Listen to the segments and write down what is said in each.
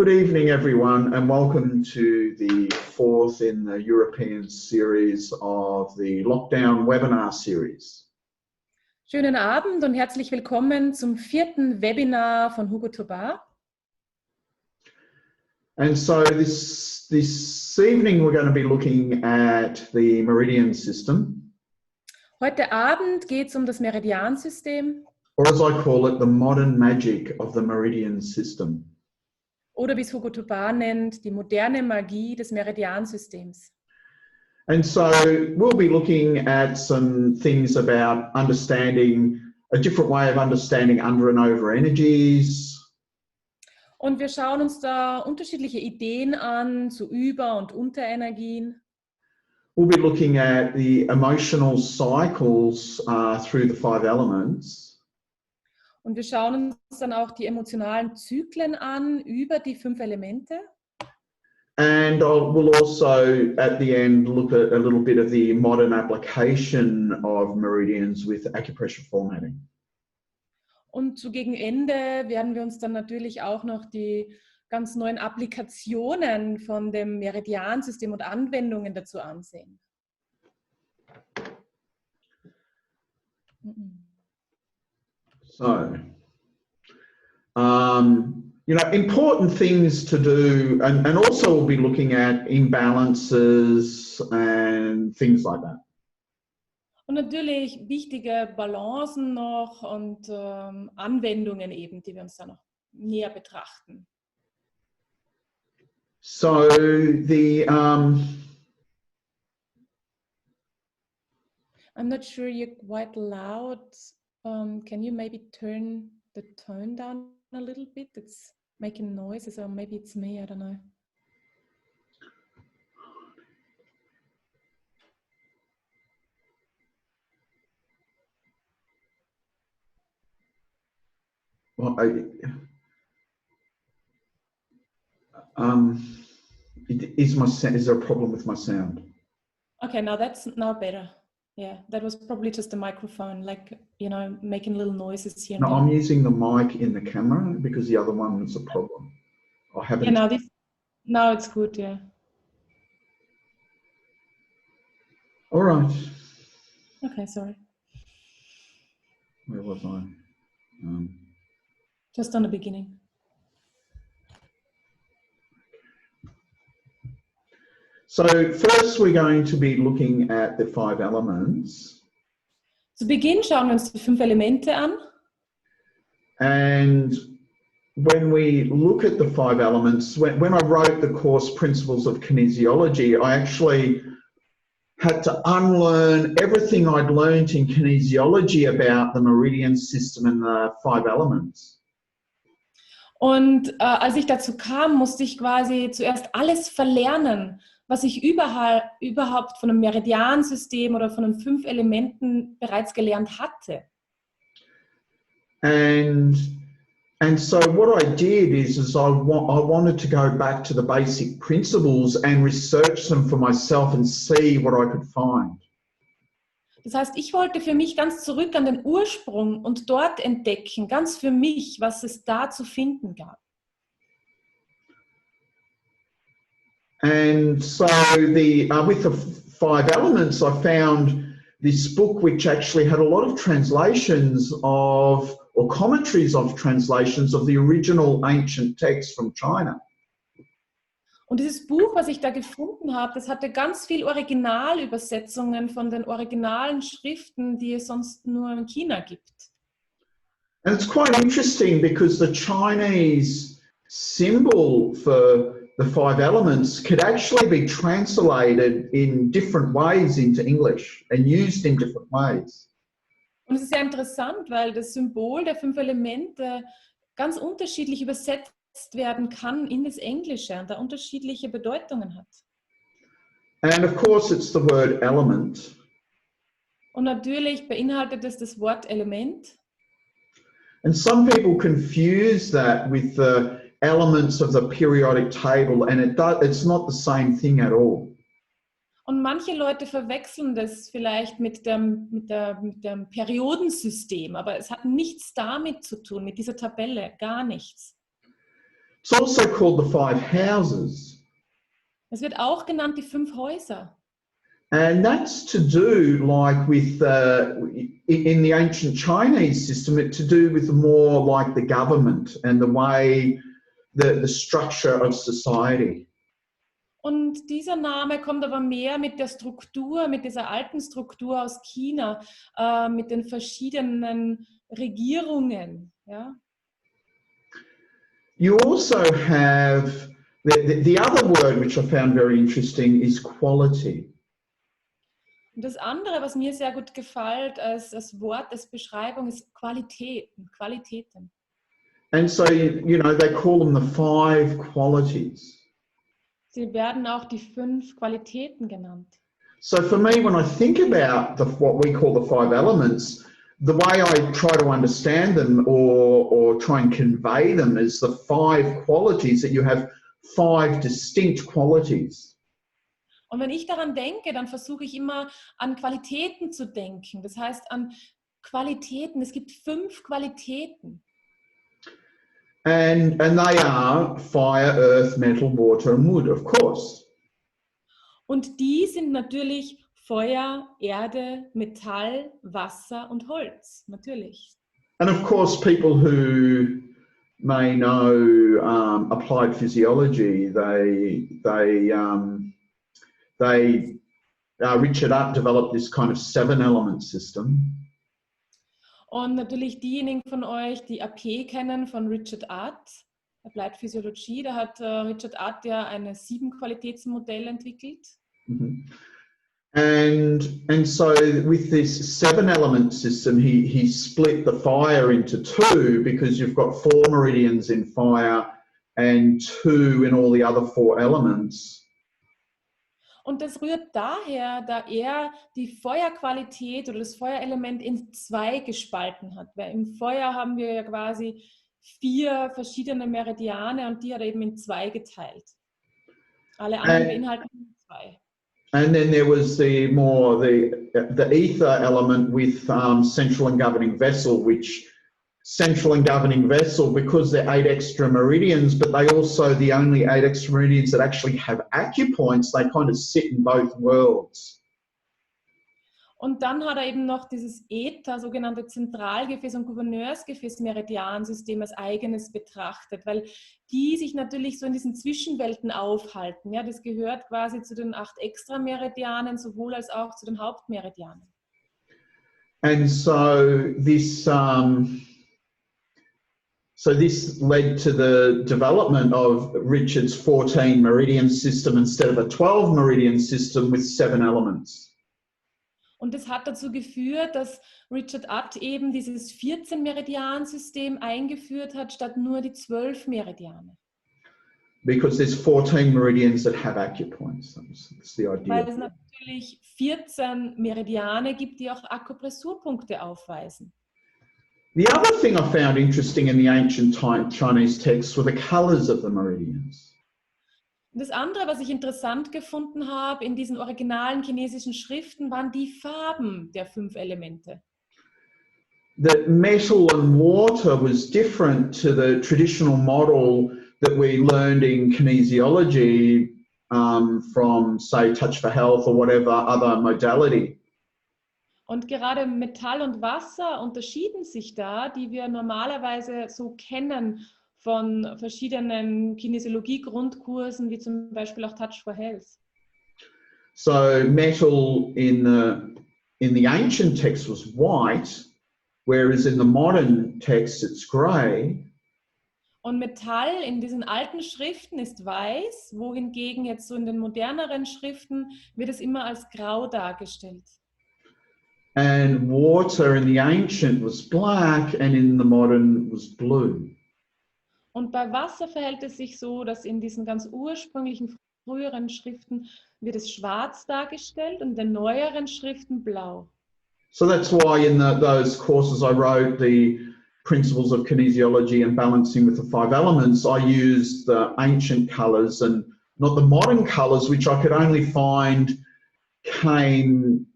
Good evening, everyone, and welcome to the fourth in the European series of the Lockdown Webinar Series. Schönen Abend und herzlich willkommen zum vierten Webinar von Hugo. And so this evening we're going to be looking at the Meridian system. Heute Abend geht es um das Meridiansystem. Or as I call it, the modern magic of the Meridian system. Oder wie es Hugo nennt, die moderne Magie des Meridiansystems. And so we'll be looking at some things about understanding, a different way of understanding under and over energies. Und wir schauen uns da unterschiedliche Ideen an zu Über- und Unterenergien. We'll be looking at the emotional cycles through the 5 elements. Und wir schauen uns dann auch die emotionalen Zyklen an über die 5 Elemente. And we'll also, at the end, look at a little bit of the modern application of meridians with acupressure formatting. Und zu gegen Ende werden wir uns dann natürlich auch noch die ganz neuen Applikationen von dem Meridiansystem und Anwendungen dazu ansehen. So, important things to do, and also we'll be looking at imbalances and things like that. Und natürlich wichtige Balancen noch und Anwendungen eben, die wir uns dann noch näher betrachten. So the I'm not sure you're quite loud. Can you maybe turn the tone down a little bit? It's making noises, or maybe it's me, I don't know. well, is there a problem with my sound? Okay, now that's now better. Yeah, that was probably just the microphone, like, making little noises here. No, I'm using the mic in the camera because the other one was a problem. I haven't. Yeah, now it's good, yeah. All right. Okay, sorry. Where was I? Just on the beginning. So first we're going to be looking at the 5 elements. Zu Beginn schauen wir uns die 5 Elemente an. And when we look at the 5 elements, when I wrote the course Principles of Kinesiology, I actually had to unlearn everything I'd learned in kinesiology about the meridian system and the 5 elements. Und als ich dazu kam, musste ich quasi zuerst alles verlernen, was ich überhaupt von einem Meridiansystem oder von den 5 Elementen bereits gelernt hatte. And so what I did is I wanted to go back to the basic principles and research them for myself and see what I could find. Das heißt, ich wollte für mich ganz zurück an den Ursprung und dort entdecken, ganz für mich, was es da zu finden gab. And so with the 5 elements, I found this book which actually had a lot of translations of, or commentaries of translations of the original ancient texts from China. Und dieses Buch, was ich da gefunden habe, das hatte ganz viel Originalübersetzungen von den originalen Schriften, die es sonst nur in China gibt. And it's quite interesting because the Chinese symbol for the 5 elements could actually be translated in different ways into English and used in different ways. Und es ist sehr interessant, weil das Symbol der 5 Elemente ganz unterschiedlich übersetzt werden kann in das Englische und da unterschiedliche Bedeutungen hat. And of course it's the word element. Und natürlich beinhaltet es das Wort Element. And some people confuse that with the elements of the periodic table, and it's not the same thing at all. Und manche Leute verwechseln das vielleicht mit dem Periodensystem, aber es hat nichts damit zu tun, mit dieser Tabelle, gar nichts. It's also called the five houses. Es wird auch genannt die 5 Häuser. And that's to do like with, in the ancient Chinese system, it's to do with more like the government and the way, the structure of society. Und dieser Name kommt aber mehr mit der Struktur, mit dieser alten Struktur aus China, mit den verschiedenen Regierungen. Ja? You also have, the other word which I found very interesting is quality. Und das andere, was mir sehr gut gefällt als das Wort, als Beschreibung, ist Qualitäten, Qualitäten. And so, you know, they call them the five qualities. Sie werden auch die 5 Qualitäten genannt. So for me, when I think about what we call the five elements, the way I try to understand them or try and convey them is the 5 qualities, that you have 5 distinct qualities. Und wenn ich daran denke, dann versuche ich immer an Qualitäten zu denken. Das heißt an Qualitäten. Es gibt 5 Qualitäten. And they are fire, earth, metal, water and wood, of course. Und die sind natürlich Feuer, Erde, Metall, Wasser und Holz, natürlich. And of course, people who may know applied physiology, Richard Utt developed this kind of 7-element system. Und natürlich diejenigen von euch, die AP kennen von Richard Utt, Applied Physiology, da hat Richard Utt ja ein 7-Qualitätsmodell entwickelt. Mm-hmm. And so with this 7-element system, he split the fire into 2, because you've got 4 meridians in fire and 2 in all the other 4 elements. Und das rührt daher, da er die Feuerqualität oder das Feuerelement in 2 gespalten hat. Weil im Feuer haben wir ja quasi 4 verschiedene Meridiane und die hat er eben in 2 geteilt. Alle anderen beinhalten 2. And then there was the ether element with central and governing vessel, which central and governing vessel, because they're 8 extra meridians, but they also the only 8 extra meridians that actually have acupoints, they kind of sit in both worlds. Und dann hat er eben noch dieses Äther, sogenannte Zentralgefäß und Gouverneursgefäß Meridiansystem als eigenes betrachtet, weil die sich natürlich so in diesen Zwischenwelten aufhalten. Ja, das gehört quasi zu den 8 Extrameridianen, sowohl als auch zu den Hauptmeridianen. And so this led to the development of Richard's 14 meridian system instead of a 12 meridian system with 7 elements. Und das hat dazu geführt, dass Richard Utt eben dieses 14-Meridian-System eingeführt hat, statt nur die 12 Meridiane. Because there's 14 meridians that have acupoints. That's the idea. Weil es natürlich 14 Meridiane gibt, die auch Akupressurpunkte aufweisen. The other thing I found interesting in the ancient Chinese texts were the colors of the meridians. Und das andere, was ich interessant gefunden habe in diesen originalen chinesischen Schriften, waren die Farben der 5 Elemente. That metal and water was different to the traditional model that we learned in kinesiology from, say, Touch for Health or whatever other modality. Und gerade Metall und Wasser unterschieden sich da, die wir normalerweise so kennen von verschiedenen Kinesiologie-Grundkursen, wie zum Beispiel auch Touch for Health. So metal in the ancient text was white, whereas in the modern text it's grey. Und Metall in diesen alten Schriften ist weiß, wohingegen jetzt so in den moderneren Schriften wird es immer als grau dargestellt. And water in the ancient was black and in the modern was blue. Und bei Wasser verhält es sich so, dass in diesen ganz ursprünglichen, früheren Schriften wird es schwarz dargestellt und in den neueren Schriften blau. So that's why in those courses I wrote, the principles of kinesiology and balancing with the 5 elements, I used the ancient colours and not the modern colours, which I could only find came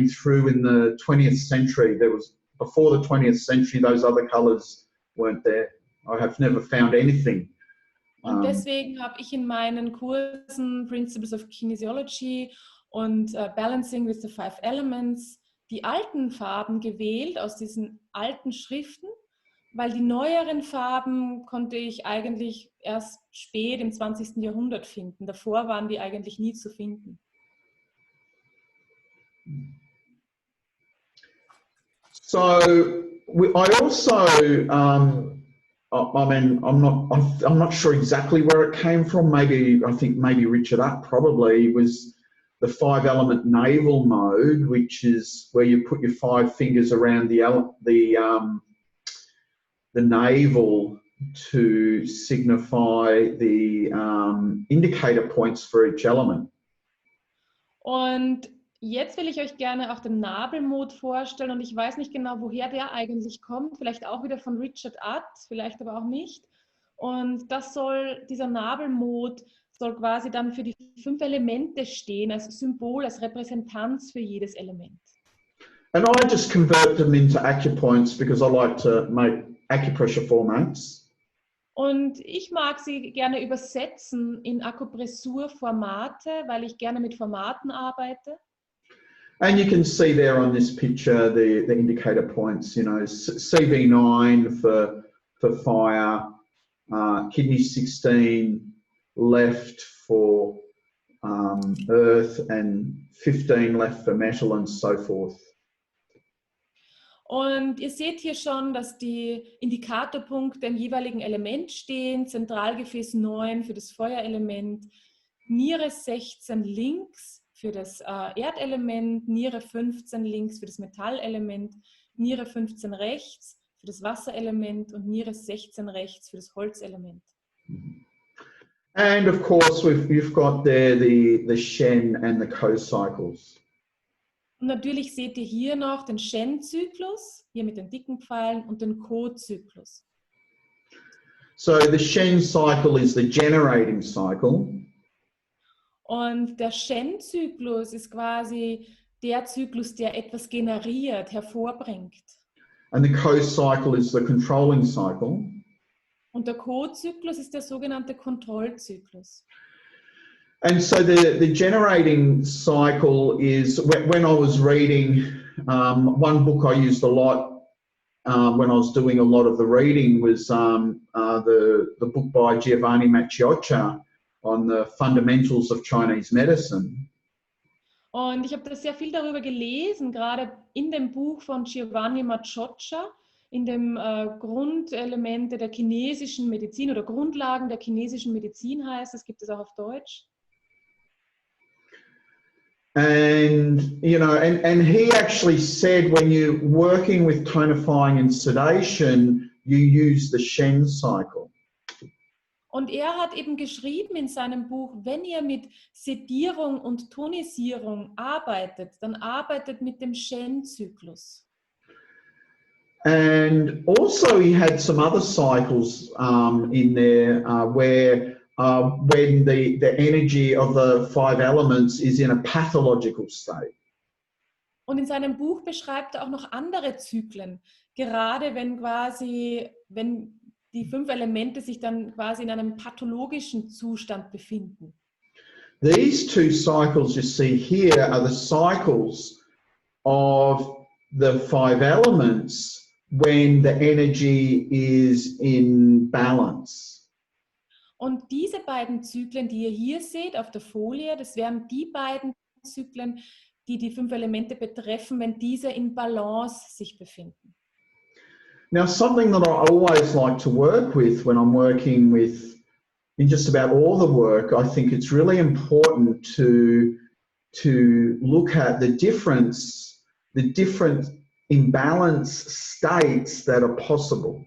through in the 20th century. There was, before the 20th century, those other colours weren't there. I have never found anything Und deswegen habe ich in meinen Kursen Principles of Kinesiology und Balancing with the Five Elements die alten Farben gewählt aus diesen alten Schriften, weil die neueren Farben konnte ich eigentlich erst spät im 20. Jahrhundert finden. Davor waren die eigentlich nie zu finden. So I also, I mean, I'm not sure exactly where it came from. I think maybe Richard Utt probably was the 5-element navel mode, which is where you put your 5 fingers around the navel to signify the indicator points for each element. Und jetzt will ich euch gerne auch den Nabelmod vorstellen und ich weiß nicht genau, woher der eigentlich kommt, vielleicht auch wieder von Richard Utt, vielleicht aber auch nicht. Und dieser Nabelmod soll quasi dann für die 5 Elemente stehen, als Symbol, als Repräsentanz für jedes Element. And I just convert them into acupoints because I like to make Akupressurformats. Und ich mag sie gerne übersetzen in Akupressurformate, weil ich gerne mit Formaten arbeite. And you can see there on this picture the indicator points, you know, CV9 for fire, kidney 16 left for earth, and 15 left for metal, and so forth. Und ihr seht hier schon, dass die Indikatorpunkte im jeweiligen Element stehen. Zentralgefäß 9 für das Feuerelement, Niere 16 links für das Erdelement, Niere 15 links für das Metallelement, Niere 15 rechts für das Wasserelement und Niere 16 rechts für das Holzelement. And of course, you've got there the Shen and the co-cycles. Und natürlich seht ihr hier noch den Shen-Zyklus, hier mit den dicken Pfeilen, und den Co-Zyklus. So the Shen cycle is the generating cycle. Und der Shen-Zyklus ist quasi der Zyklus, der etwas generiert, hervorbringt. And the co-cycle is the controlling cycle. Und der Co-Zyklus ist der sogenannte Kontrollzyklus. And so the generating cycle is, when I was reading, one book I used a lot when I was doing a lot of the reading was the book by Giovanni Macchioccia on the fundamentals of Chinese medicine. Und ich habe da sehr viel darüber gelesen, gerade in dem Buch von Giovanni Macchioccia, in dem Grundelemente der chinesischen Medizin oder Grundlagen der chinesischen Medizin heißt es, gibt es auch auf Deutsch. And, you know, and he actually said when you're working with tonifying and sedation, you use the Shen cycle. Und er hat eben geschrieben in seinem Buch, wenn ihr mit Sedierung und Tonisierung arbeitet, dann arbeitet mit dem Shen-Zyklus. And also he had some other cycles in there where when the energy of the 5 elements is in a pathological state. Und in seinem Buch beschreibt er auch noch andere Zyklen, gerade wenn die 5 Elemente sich dann quasi in einem pathologischen Zustand befinden. These 2 cycles you see here are the cycles of the 5 elements when the energy is in balance. Und diese beiden Zyklen, die ihr hier seht auf der Folie, das wären die beiden Zyklen, die die 5 Elemente betreffen, wenn diese in Balance sich befinden. Now, something that I always like to work with when I'm working with, in just about all the work, I think it's really important to look at the different imbalance states that are possible.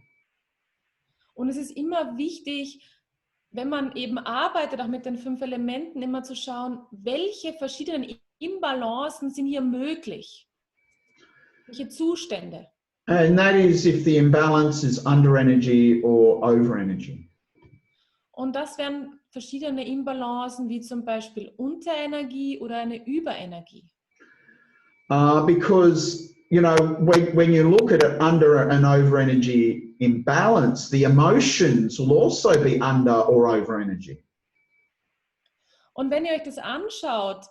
Und es ist immer wichtig, wenn man eben arbeitet, auch mit den 5 Elementen, immer zu schauen, welche verschiedenen Imbalancen sind hier möglich? Welche Zustände? And that is if the imbalance is under energy or over energy. Und das wären verschiedene Imbalancen, wie zum Beispiel Unterenergie oder eine Überenergie. Because you know, when you look at it under an over energy imbalance, the emotions will also be under or over energy. Und wenn ihr euch das anschaut,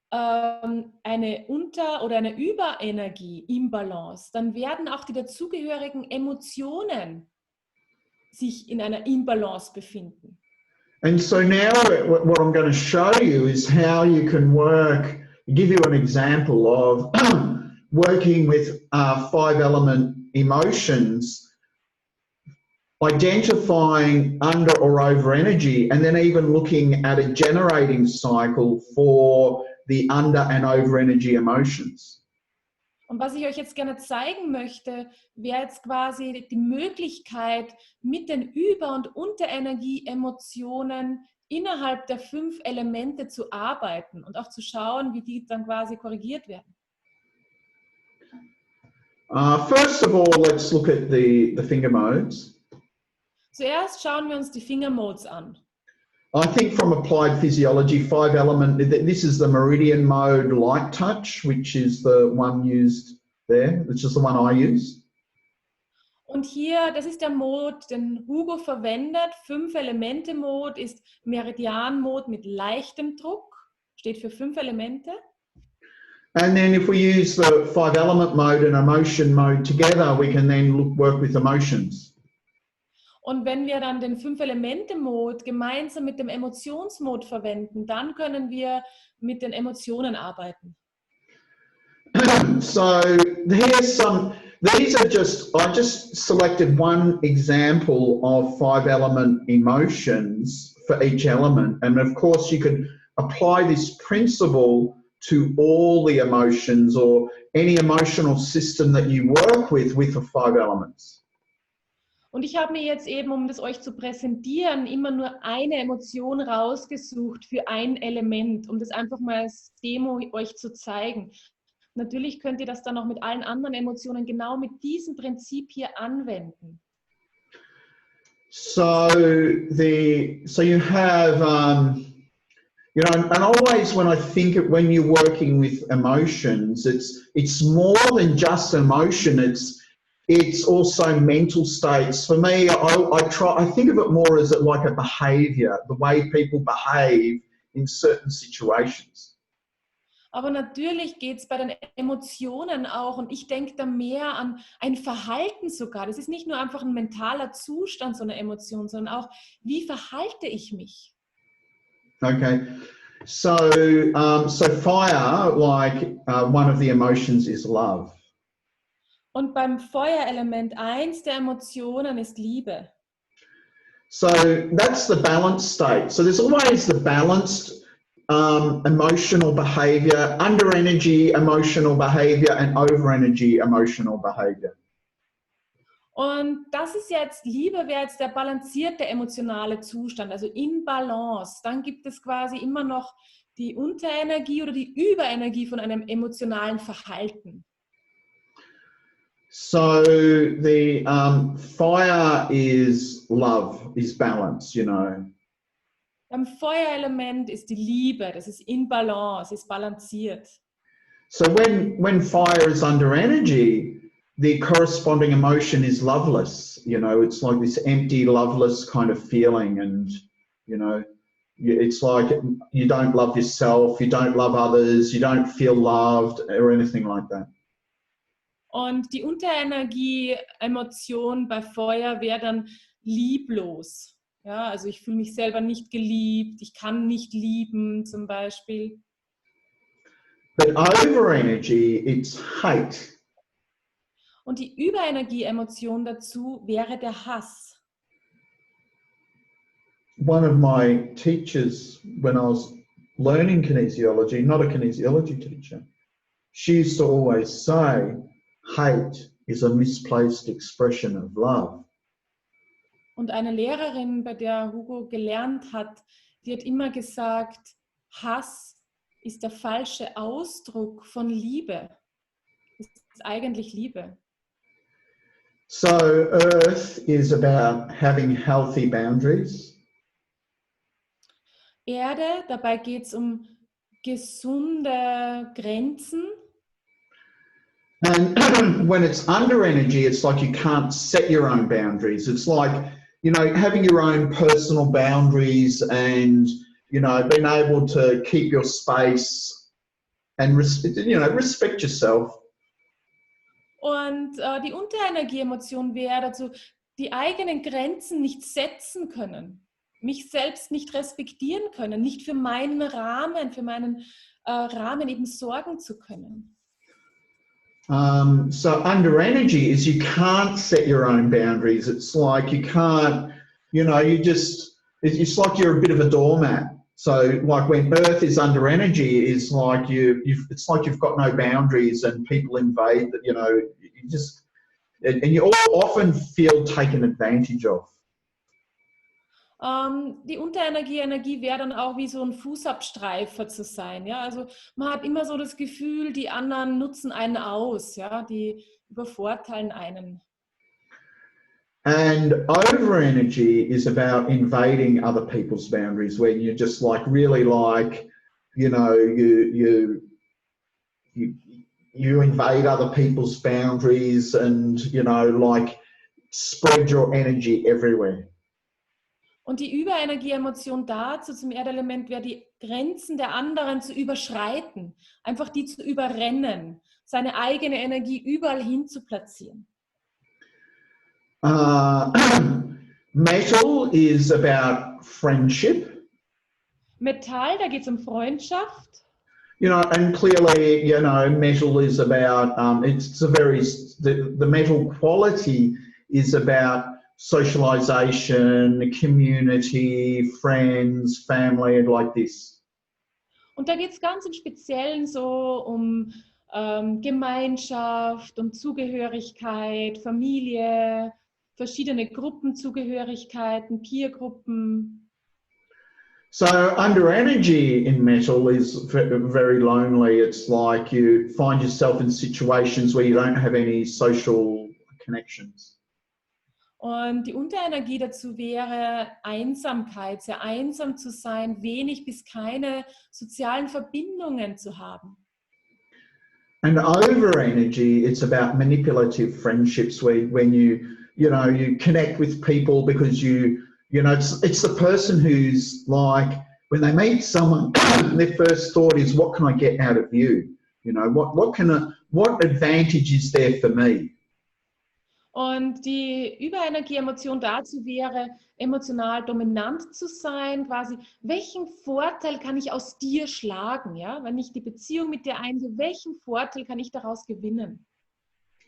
eine Unter- oder eine Überenergie-Imbalance, dann werden auch die dazugehörigen Emotionen sich in einer Imbalance befinden. And so now what I'm going to show you is how you can work, give you an example of working with 5-element emotions, identifying under or over energy, and then even looking at a generating cycle for the under and over energy emotions. Und was ich euch jetzt gerne zeigen möchte, wäre jetzt quasi die Möglichkeit, mit den Über- und Unterenergie-Emotionen innerhalb der 5 Elemente zu arbeiten und auch zu schauen, wie die dann quasi korrigiert werden. First of all, let's look at the finger modes. Zuerst schauen wir uns die Fingermodes an. I think from Applied Physiology, 5-element, this is the Meridian mode light touch, which is the one used there, which is the one I use. Und hier, das ist der Mode, den Hugo verwendet. 5-Elemente-Mode ist Meridian-Mode mit leichtem Druck, steht für 5 Elemente. And then if we use the 5-element mode and emotion mode together, we can then work with emotions. Und wenn wir dann den 5-Elemente-Mode gemeinsam mit dem Emotionsmode verwenden, dann können wir mit den Emotionen arbeiten. So here's these are I just selected one example of 5-element emotions for each element. And of course you can apply this principle to all the emotions or any emotional system that you work with the 5 elements. Und ich habe mir jetzt eben, um das euch zu präsentieren, immer nur eine Emotion rausgesucht für ein Element, um das einfach mal als Demo euch zu zeigen. Natürlich könnt ihr das dann auch mit allen anderen Emotionen genau mit diesem Prinzip hier anwenden. So you have you know, and always when I think of when you're working with emotions, it's more than just emotion. It's also mental states. For me, I think of it more as like a behavior, the way people behave in certain situations. Aber natürlich geht es bei den Emotionen auch, und ich denke da mehr an ein Verhalten sogar. Das ist nicht nur einfach ein mentaler Zustand, so eine Emotion, sondern auch, wie verhalte ich mich? Okay, so fire, like one of the emotions is love. Und beim Feuerelement, eins der Emotionen ist Liebe. So that's the balanced state. So there's always the balanced emotional behavior, under energy emotional behavior, and over energy emotional behavior. Und das ist jetzt, Liebe wäre jetzt der balancierte emotionale Zustand, also in Balance. Dann gibt es quasi immer noch die Unterenergie oder die Überenergie von einem emotionalen Verhalten. So the fire is love, is balance, you know. Beim Feuerelement ist die Liebe, das ist in Balance, ist balanciert. So when fire is under energy, the corresponding emotion is loveless. You know, it's like this empty, loveless kind of feeling, and you know, it's like you don't love yourself, you don't love others, you don't feel loved or anything like that. Und die Unterenergie-Emotion bei Feuer wäre dann lieblos. Ja, also ich fühle mich selber nicht geliebt, ich kann nicht lieben zum Beispiel. But over energy, it's hate. Und die Überenergie-Emotion dazu wäre der Hass. One of my teachers, when I was learning kinesiology, not a kinesiology teacher, she used to always say, hate is a misplaced expression of love. Und eine Lehrerin, bei der Hugo gelernt hat, die hat immer gesagt, Hass ist der falsche Ausdruck von Liebe. Es ist eigentlich Liebe. So Earth is about having healthy boundaries. Erde, dabei geht es um gesunde Grenzen. And when it's under energy, it's like you can't set your own boundaries. It's like, you know, having your own personal boundaries and, you know, being able to keep your space and, you know, respect yourself. Und die Unterenergie-Emotion wäre dazu, die eigenen Grenzen nicht setzen können, mich selbst nicht respektieren können, nicht für meinen Rahmen, Rahmen eben sorgen zu können. So under energy is you can't set your own boundaries. It's like you can't, you know, it's like you're a bit of a doormat. So like when Earth is under energy, is like it's like you've got no boundaries and people invade that, you know, you just, and you often feel taken advantage of. Die Unterenergie wäre dann auch wie so ein Fußabstreifer zu sein. Ja? Also man hat immer so das Gefühl, die anderen nutzen einen aus, ja? Die übervorteilen einen. And over energy is about invading other people's boundaries, when you're just like really like, you know, you invade other people's boundaries and, you know, like spread your energy everywhere. Und die Überenergie-Emotion dazu zum Erdelement wäre, die Grenzen der anderen zu überschreiten, einfach die zu überrennen, seine eigene Energie überall hin zu platzieren. Metal is about friendship. Metall, da geht es um Freundschaft. You know, and clearly, you know, metal is about, the metal quality is about socialization, community, friends, family, and like this. Und da geht es ganz im Speziellen so um Gemeinschaft, um Zugehörigkeit, Familie, verschiedene Gruppenzugehörigkeiten, Peergruppen. So under energy in metal is very lonely. It's like you find yourself in situations where you don't have any social connections. Und die Unterenergie dazu wäre Einsamkeit, sehr einsam zu sein, wenig bis keine sozialen Verbindungen zu haben. And over energy, it's about manipulative friendships when you connect with people because you know, it's the person who's like, when they meet someone, their first thought is, what can I get out of you? You know, what advantage is there for me? Und die Überenergie-Emotion dazu wäre, emotional dominant zu sein, quasi, welchen Vorteil kann ich aus dir schlagen, ja? Wenn ich die Beziehung mit dir eingehe, welchen Vorteil kann ich daraus gewinnen?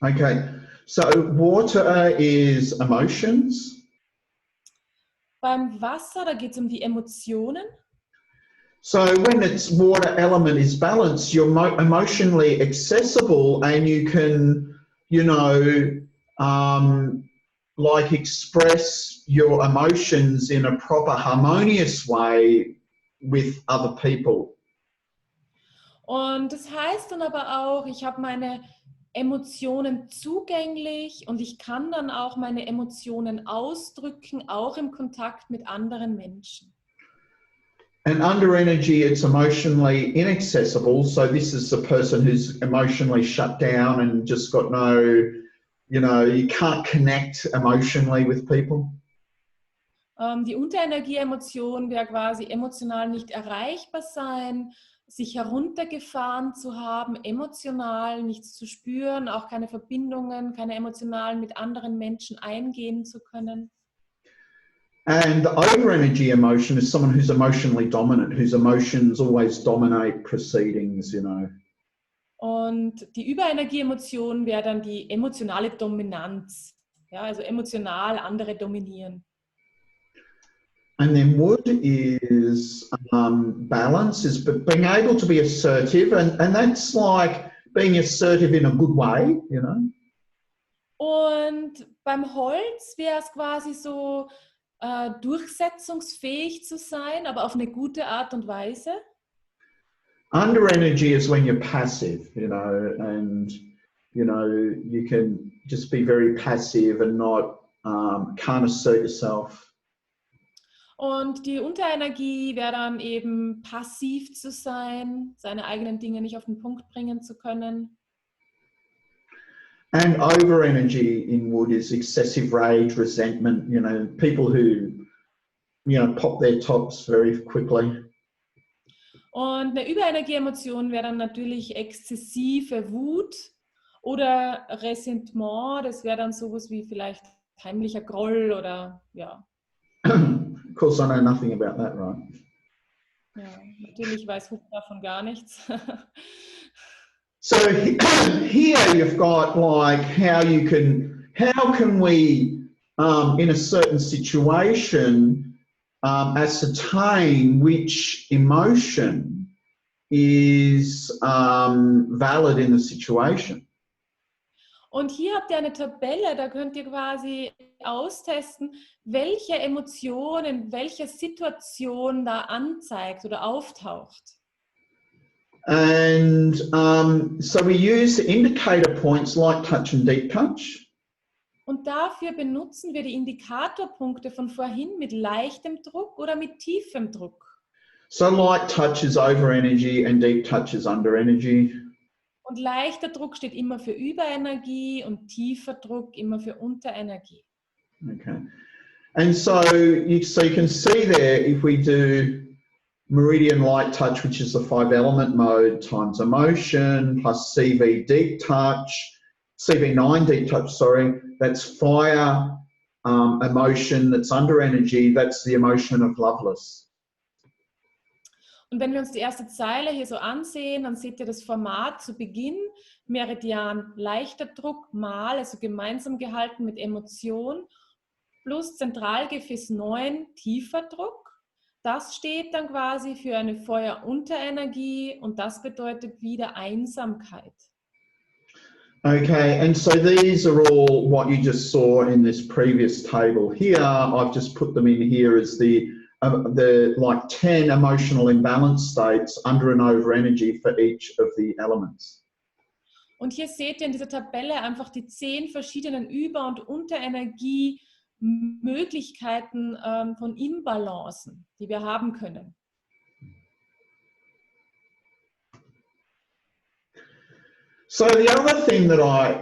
Okay, so water is emotions. Beim Wasser, da geht es um die Emotionen. So when its water element is balanced, you're emotionally accessible and you can, you know, like express your emotions in a proper harmonious way with other people. Und das heißt dann aber auch, ich habe meine Emotionen zugänglich und ich kann dann auch meine Emotionen ausdrücken, auch im Kontakt mit anderen Menschen. And under energy, it's emotionally inaccessible. So this is the person who's emotionally shut down and just got no, you know, you can't connect emotionally with people. Die Unterenergie-Emotion wäre quasi emotional nicht erreichbar sein, sich heruntergefahren zu haben, emotional nichts zu spüren, auch keine Verbindungen, keine emotionalen mit anderen Menschen eingehen zu können. And the over energy emotion is someone who's emotionally dominant, whose emotions always dominate proceedings, you know. Und die Überenergie-Emotion wäre dann die emotionale Dominanz, ja, also emotional andere dominieren. And then wood is balance, is being able to be assertive, and that's like being assertive in a good way, you know. Und beim Holz wäre es quasi so, durchsetzungsfähig zu sein, aber auf eine gute Art und Weise. Under energy is when you're passive, you know, and you know, you can just be very passive and not can't assert yourself. Und die Unterenergie wäre dann eben passiv zu sein, seine eigenen Dinge nicht auf den Punkt bringen zu können. And over energy in Wood is excessive rage, resentment, you know, people who, you know, pop their tops very quickly. Und eine Überenergie-Emotion wäre dann natürlich exzessive Wut oder Ressentiment. Das wäre dann sowas wie vielleicht heimlicher Groll oder ja. Of course, I know nothing about that, right? Ja, natürlich weiß Hugo davon gar nichts. So here you've got like how can we in a certain situation ascertain which emotion is valid in the situation. Und hier habt ihr eine Tabelle, da könnt ihr quasi austesten, welche Emotion in welcher Situation da anzeigt oder auftaucht. And so we use indicator points like touch and deep touch. Und dafür benutzen wir die Indikatorpunkte von vorhin mit leichtem Druck oder mit tiefem Druck. So light touch is over energy and deep touch is under energy. Und leichter Druck steht immer für Überenergie und tiefer Druck immer für Unterenergie. Okay. And so you can see there if we do Meridian light touch, which is the 5-element mode, times emotion, plus CV deep touch, CV9 deep touch, sorry, that's fire, emotion that's under energy, that's the emotion of loveless. Und wenn wir uns die erste Zeile hier so ansehen, dann seht ihr das Format zu Beginn, Meridian leichter Druck mal, also gemeinsam gehalten mit Emotion, plus Zentralgefäß 9 tiefer Druck. Das steht dann quasi für eine Feuer-Unterenergie und das bedeutet wieder Einsamkeit. Okay, and so these are all what you just saw in this previous table here. I've just put them in here as the like 10 emotional imbalance states under and over energy for each of the elements. Und hier seht ihr in dieser Tabelle einfach die 10 verschiedenen Über- und Unterenergie-Möglichkeiten von Imbalancen, die wir haben können. So the other thing that I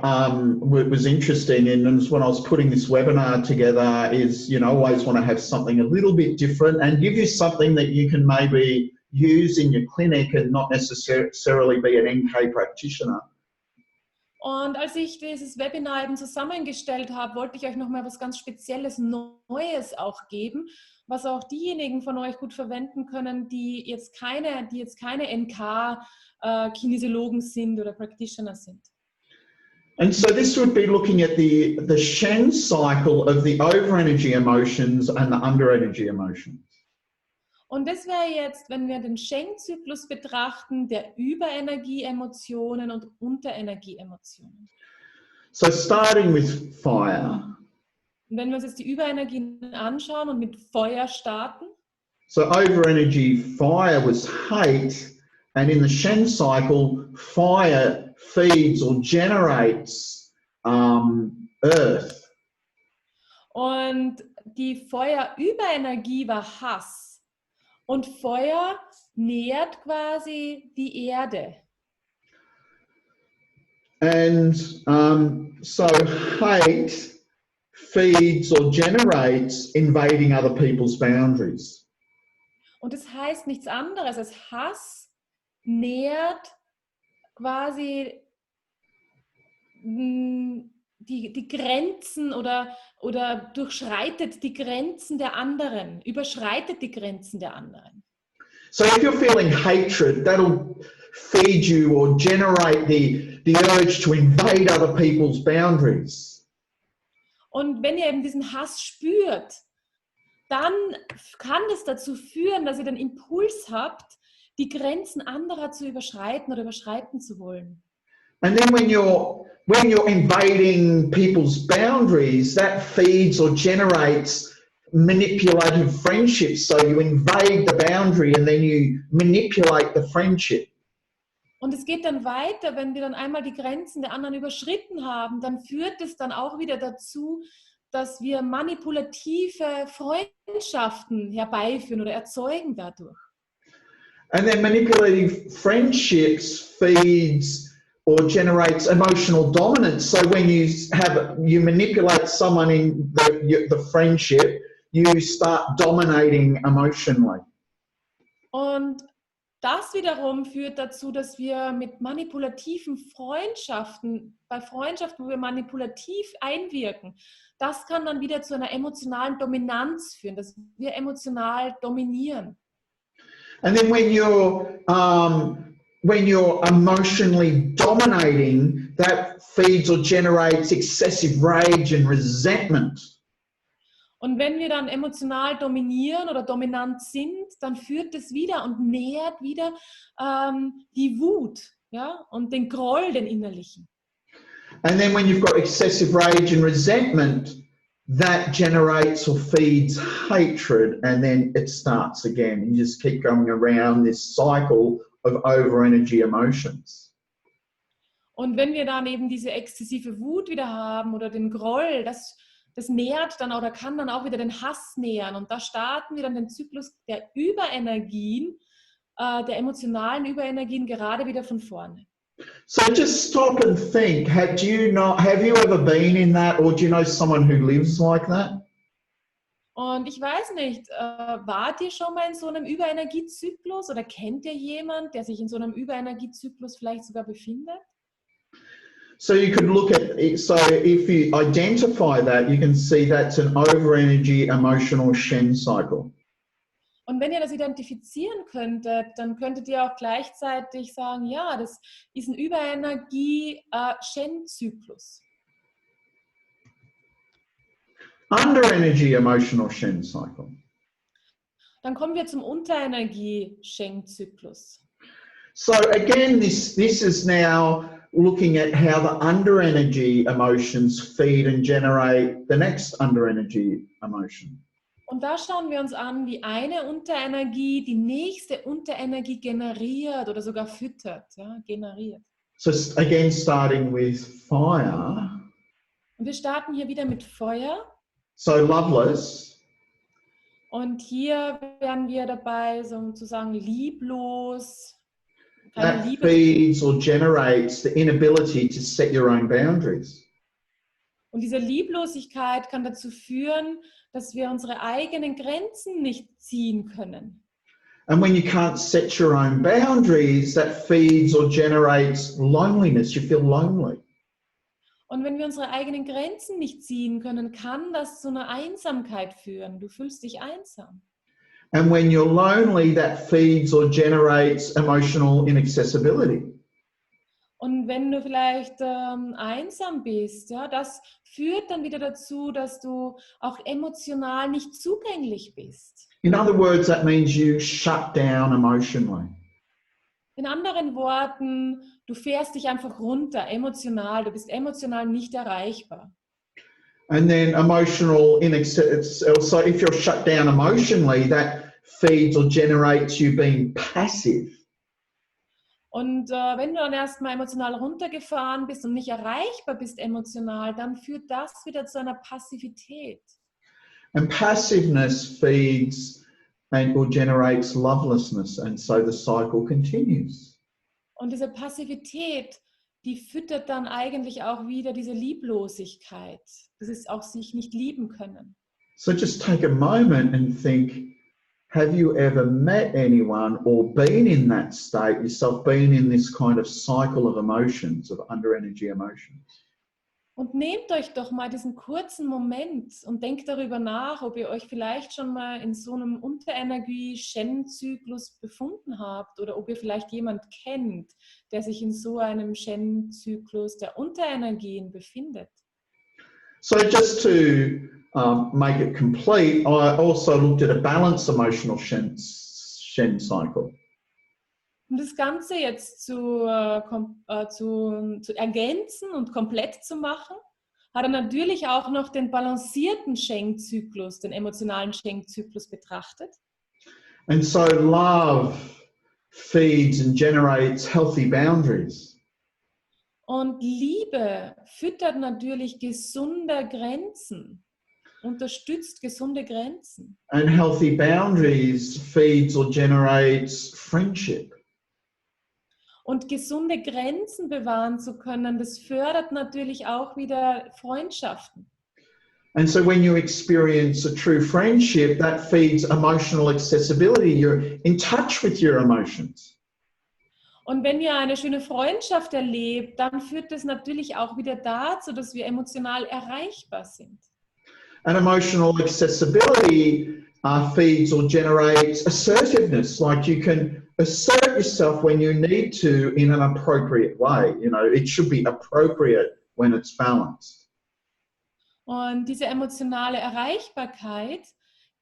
was interested in, and when I was putting this webinar together, is, you know, always want to have something a little bit different and give you something that you can maybe use in your clinic and not necessarily be an NK practitioner. Und als ich dieses Webinar eben zusammengestellt habe, wollte ich euch nochmal was ganz Spezielles, Neues auch geben, was auch diejenigen von euch gut verwenden können, die jetzt keine NK-Kinesiologen sind oder Practitioner sind. And so this would be looking at the Shen cycle of the over energy emotions and the under energy emotions. Und das wäre jetzt, wenn wir den Schenk-Zyklus betrachten, der Überenergie-Emotionen und Unterenergie-Emotionen. So starting with fire. Und wenn wir uns jetzt die Überenergien anschauen und mit Feuer starten. So over energy, fire was hate, and in the Shen cycle, fire feeds or generates earth. Und die Feuer-Überenergie war Hass. Und Feuer nährt quasi die Erde. And so hate feeds or generates invading other people's boundaries. Und das heißt nichts anderes als Hass nährt quasi die Grenzen oder durchschreitet die Grenzen der anderen, überschreitet die Grenzen der anderen. So if you're feeling hatred, that'll feed you or generate the urge to invade other people's boundaries. Und wenn ihr eben diesen Hass spürt, dann kann das dazu führen, dass ihr den Impuls habt, die Grenzen anderer zu überschreiten oder überschreiten zu wollen. And then when you're invading people's boundaries, that feeds or generates manipulative friendships. So you invade the boundary and then you manipulate the friendship. Und es geht dann weiter, wenn wir dann einmal die Grenzen der anderen überschritten haben, dann führt es dann auch wieder dazu, dass wir manipulative Freundschaften herbeiführen oder erzeugen dadurch. And then manipulative friendships feeds or generates emotional dominance. So when you manipulate someone in the friendship, you start dominating emotionally. Und das wiederum führt dazu, dass wir mit manipulativen Freundschaften, bei Freundschaften, wo wir manipulativ einwirken, das kann dann wieder zu einer emotionalen Dominanz führen, dass wir emotional dominieren. And then when you're emotionally dominating, that feeds or generates excessive rage and resentment. Und wenn wir dann emotional dominieren oder dominant sind, dann führt es wieder und nährt wieder die Wut, ja, und den Groll, den innerlichen. And then when you've got excessive rage and resentment, that generates or feeds hatred, and then it starts again. You just keep going around this cycle of over-energy emotions. Und wenn wir dann eben diese exzessive Wut wieder haben oder den Groll, das nährt dann oder kann dann auch wieder den Hass nähern. Und da starten wir dann den Zyklus der Überenergien, der emotionalen Überenergien gerade wieder von vorne. So just stop and think, have you ever been in that, or do you know someone who lives like that? Und ich weiß nicht, wart ihr schon mal in so einem Überenergiezyklus oder kennt ihr jemanden, der sich in so einem Überenergiezyklus vielleicht sogar befindet? So you could look at it, so if you identify that, you can see that's an over-energy emotional Shen cycle. Und wenn ihr das identifizieren könntet, dann könntet ihr auch gleichzeitig sagen, ja, das ist ein Überenergie-Shen-Zyklus. Under-energy emotional Shen cycle. Dann kommen wir zum Unterenergie-Shen-Zyklus. So again, this is now looking at how the under-energy emotions feed and generate the next under-energy emotion. Und da schauen wir uns an, wie eine Unterenergie die nächste Unterenergie generiert oder sogar füttert, ja, generiert. So again, starting with fire. Und wir starten hier wieder mit Feuer. So loveless. Und hier wären wir dabei, sozusagen lieblos. That feeds or generates the inability to set your own boundaries. Und diese Lieblosigkeit kann dazu führen, dass wir unsere eigenen Grenzen nicht ziehen können. And when you can't set your own boundaries, that feeds or generates loneliness. You feel lonely. Und wenn wir unsere eigenen Grenzen nicht ziehen können, kann das zu einer Einsamkeit führen. Du fühlst dich einsam. And when you're lonely, that feeds or generates emotional inaccessibility. Und wenn du vielleicht einsam bist, ja, das führt dann wieder dazu, dass du auch emotional nicht zugänglich bist. In other words, that means you shut down emotionally. In anderen Worten, du fährst dich einfach runter, emotional, du bist emotional nicht erreichbar. And then emotional so if you're shut down emotionally, that feeds or generates you being passive. Und wenn du dann erstmal emotional runtergefahren bist und nicht erreichbar bist emotional, dann führt das wieder zu einer Passivität. And passiveness feeds or generates lovelessness, and so the cycle continues. Und diese Passivität, die füttert dann eigentlich auch wieder diese Lieblosigkeit, dieses auch sich nicht lieben können. So just take a moment and think, have you ever met anyone or been in that state yourself, been in this kind of cycle of emotions, of under-energy emotions? Und nehmt euch doch mal diesen kurzen Moment und denkt darüber nach, ob ihr euch vielleicht schon mal in so einem Unterenergie-Shen-Zyklus befunden habt oder ob ihr vielleicht jemand kennt, der sich in so einem Shen-Zyklus der Unterenergien befindet. So just to make it complete, I also looked at a balanced emotional Shen cycle. Um das Ganze jetzt zu ergänzen und komplett zu machen, hat er natürlich auch noch den balancierten Shen-Zyklus, den emotionalen Shen-Zyklus betrachtet. And so love feeds and generates healthy boundaries. Und Liebe füttert natürlich gesunde Grenzen, unterstützt gesunde Grenzen. And healthy boundaries feeds or generates friendship. Und gesunde Grenzen bewahren zu können, das fördert natürlich auch wieder Freundschaften. And so when you experience a true friendship, that feeds emotional accessibility. You're in touch with your emotions. Und wenn ihr eine schöne Freundschaft erlebt, dann führt das natürlich auch wieder dazu, dass wir emotional erreichbar sind. And emotional accessibility feeds or generates assertiveness. Like you can assert yourself when you need to in an appropriate way. You know, it should be appropriate when it's balanced. Und diese emotionale Erreichbarkeit,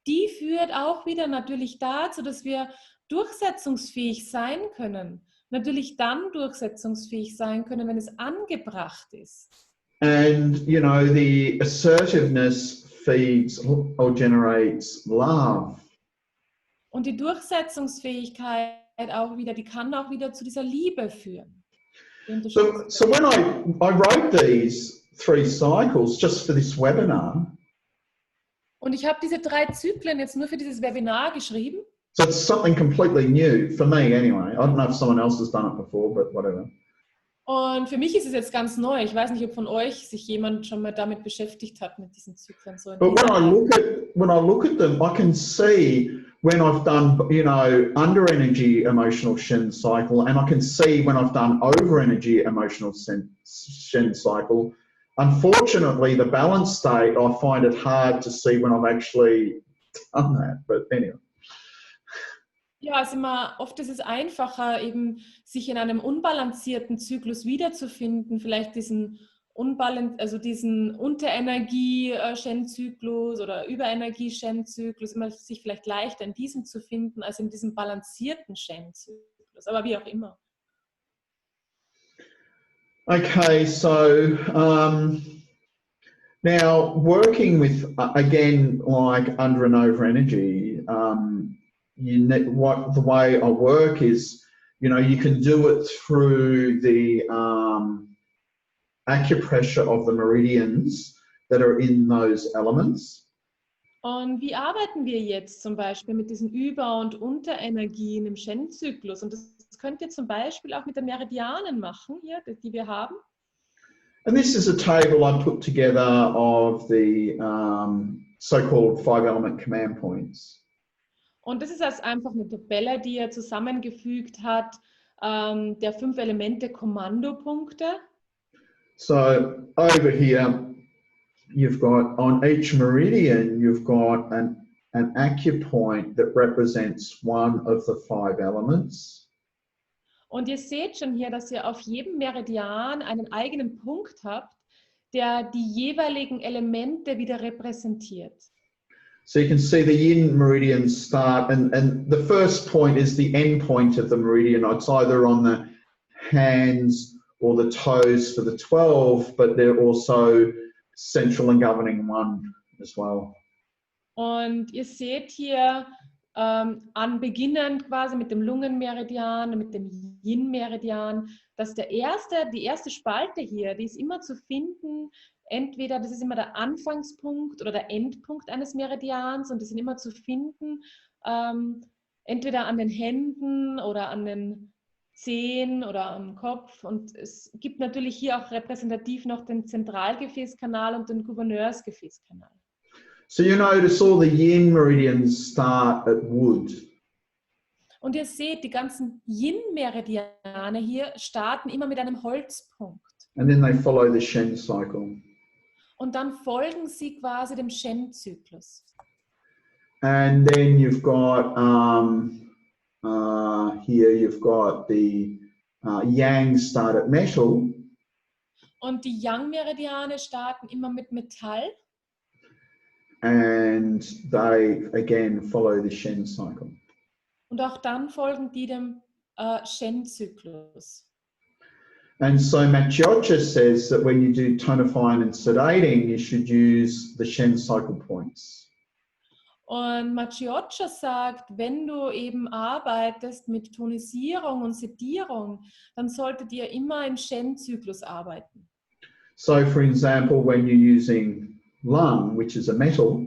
die führt auch wieder natürlich dazu, dass wir durchsetzungsfähig sein können. Natürlich dann durchsetzungsfähig sein können, wenn es angebracht ist. And, you know, the assertiveness feeds or generates love. Und die Durchsetzungsfähigkeit auch wieder, die kann auch wieder zu dieser Liebe führen. So when I wrote these 3 cycles just for this webinar. Und ich habe diese 3 Zyklen jetzt nur für dieses Webinar geschrieben. So it's something completely new for me anyway. I don't know if someone else has done it before, but whatever. Und für mich ist es jetzt ganz neu. Ich weiß nicht, ob von euch sich jemand schon mal damit beschäftigt hat, mit diesen Zyklen. So but when I look at them, I can see when I've done, you know, under energy emotional Shen cycle, and I can see when I've done over energy emotional Shen cycle. Unfortunately, the balance state, I find it hard to see when I've actually done that. But anyway. Ja, also oft ist es einfacher, eben sich in einem unbalancierten Zyklus wiederzufinden, vielleicht diesen Unterenergie-Shen-Zyklus oder Überenergie-Shen-Zyklus, immer sich vielleicht leichter in diesem zu finden, als in diesem balancierten Shen-Zyklus, aber wie auch immer. Okay, so now working with, again, like under and over energy, the way I work is, you know, you can do it through the acupressure of the meridians that are in those elements. Und wie arbeiten wir jetzt zum Beispiel mit diesen Über- und Unterenergien im Shen-Zyklus? Und das könnt ihr zum Beispiel auch mit den Meridianen machen, hier, die wir haben. And this is a table I put together of the so-called 5-element command points. Und das ist also einfach eine Tabelle, die er zusammengefügt hat, der 5 Elemente Kommandopunkte. So over here, you've got on each meridian, you've got an acupoint that represents one of the 5 elements. Und ihr seht schon hier, dass ihr auf jedem Meridian einen eigenen Punkt habt, der die jeweiligen Elemente wieder repräsentiert. So you can see the yin meridians start, and the first point is the end point of the meridian. It's either on the hands or the toes for the 12, but they're also central and governing one as well. Und ihr seht hier beginnend quasi mit dem Lungenmeridian und mit dem Yin-Meridian, dass die erste Spalte hier, die ist immer zu finden. Entweder, das ist immer der Anfangspunkt oder der Endpunkt eines Meridians und die sind immer zu finden, entweder an den Händen oder an den Zehen oder am Kopf. Und es gibt natürlich hier auch repräsentativ noch den Zentralgefäßkanal und den Gouverneursgefäßkanal. So you notice all the yin meridians start at wood. Und ihr seht, die ganzen Yin-Meridiane hier starten immer mit einem Holzpunkt. And then they follow the Shen cycle. Und dann folgen sie quasi dem Shen-Zyklus. And then you've got here you've got the yang start at metal. Und die Yang-Meridiane starten immer mit Metall. And they again follow the Shen cycle. Und auch dann folgen die dem Shen-Zyklus. And so Magie says that when you do tonifying and sedating, you should use the Shen cycle points. Und Magie sagt, wenn du eben arbeitest mit Tonisierung und Sedierung, dann solltet ihr immer im Shen-Zyklus arbeiten. So for example, when you're using lung, which is a metal,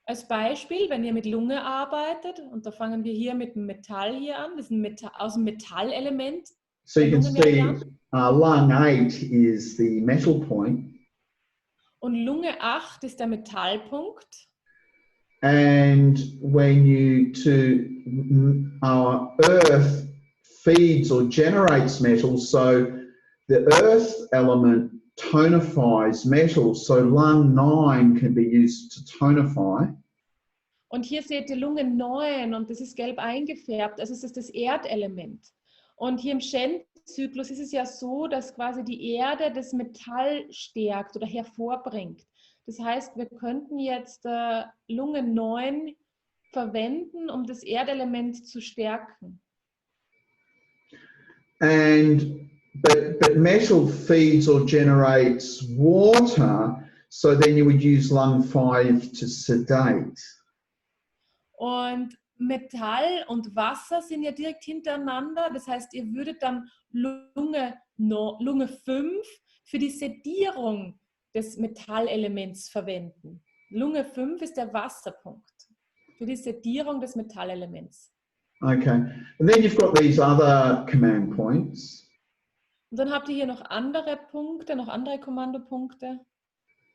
als Beispiel, wenn ihr mit Lunge arbeitet, und da fangen wir hier mit dem Metall hier an, das ist aus dem Metallelement, So you can see lung 8 is the metal point. Und Lunge 8 ist der Metallpunkt. And when our earth feeds or generates metal, so the earth element tonifies metal, so lung 9 can be used to tonify. Und hier seht ihr Lunge 9 und das ist gelb eingefärbt, also es ist das Erdelement. Und hier im Shen-Zyklus ist es ja so, dass quasi die Erde das Metall stärkt oder hervorbringt. Das heißt, wir könnten jetzt Lunge 9 verwenden, um das Erdelement zu stärken. But metal feeds or generates water, so then you would use lung 5 to sedate. Und Metall und Wasser sind ja direkt hintereinander. Das heißt, ihr würdet dann Lunge 5 für die Sedierung des Metallelements verwenden. Lunge 5 ist der Wasserpunkt für die Sedierung des Metallelements. Okay, and then you've got these other command points. Und dann habt ihr hier noch andere Punkte, noch andere Kommandopunkte.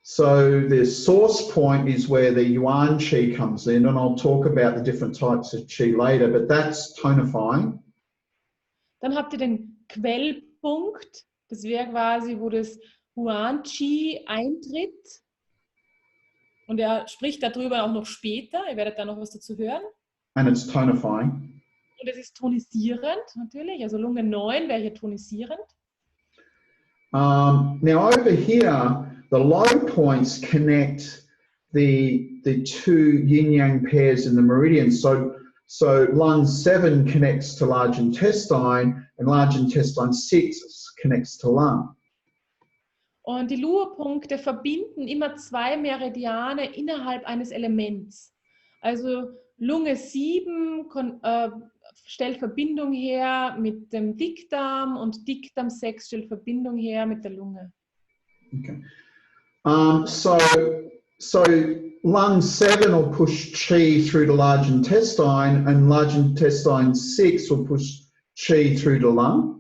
So the source point is where the yuan qi comes in, and I'll talk about the different types of qi later, but that's tonifying. Dann habt ihr den Quellpunkt, das wäre quasi, wo das Yuan Qi eintritt. Und er spricht darüber auch noch später, ihr werdet da noch was dazu hören. And it's tonifying. Und es ist tonisierend natürlich, also Lunge 9 wäre hier tonisierend. Now over here, the low points connect the two yin-yang pairs in the meridian. So lung 7 connects to large intestine, and large intestine 6 connects to lung. Und die Luo-Punkte verbinden immer zwei Meridiane innerhalb eines Elements. Also Lunge 7 stellt Verbindung her mit dem Dickdarm und Dickdarm 6 stellt Verbindung her mit der Lunge. Okay. So lung 7 will push qi through the large intestine, and large intestine 6 will push qi through the lung.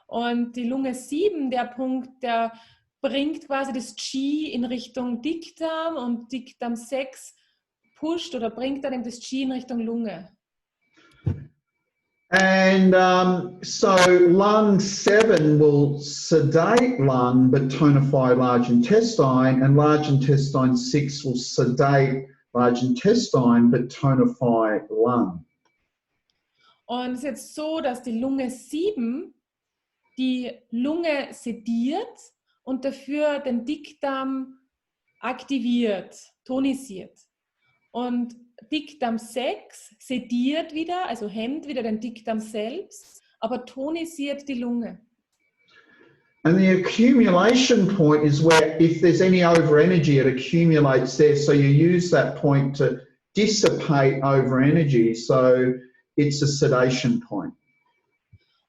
Und die Lunge 7, der Punkt, der bringt quasi das Qi in Richtung Dickdarm und Dickdarm 6 pusht oder bringt dann das Qi in Richtung Lunge. And so lung 7 will sedate lung but tonify large intestine, and large intestine 6 will sedate large intestine but tonify lung. Und es ist jetzt so, dass die Lunge 7 die Lunge sediert und dafür den Dickdarm aktiviert, tonisiert. Und Dickdarm 6 sediert wieder, also hemmt wieder den Dickdarm selbst, aber tonisiert die Lunge. And the accumulation point is where if there's any over energy, it accumulates there. So you use that point to dissipate over energy. So it's a sedation point.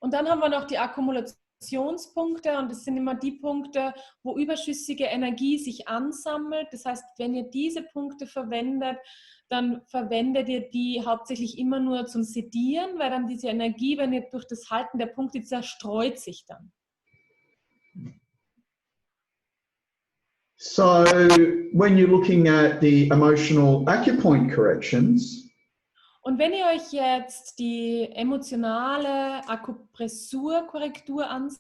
Und dann haben wir noch die Akkumulationspunkte, und das sind immer die Punkte, wo überschüssige Energie sich ansammelt. Das heißt, wenn ihr diese Punkte verwendet, dann verwendet ihr die hauptsächlich immer nur zum Sedieren, weil dann diese Energie, wenn ihr durch das Halten der Punkte zerstreut sich dann. So when you're looking at the emotional acupoint corrections, und wenn ihr euch jetzt die emotionale Akupressurkorrektur ansieht,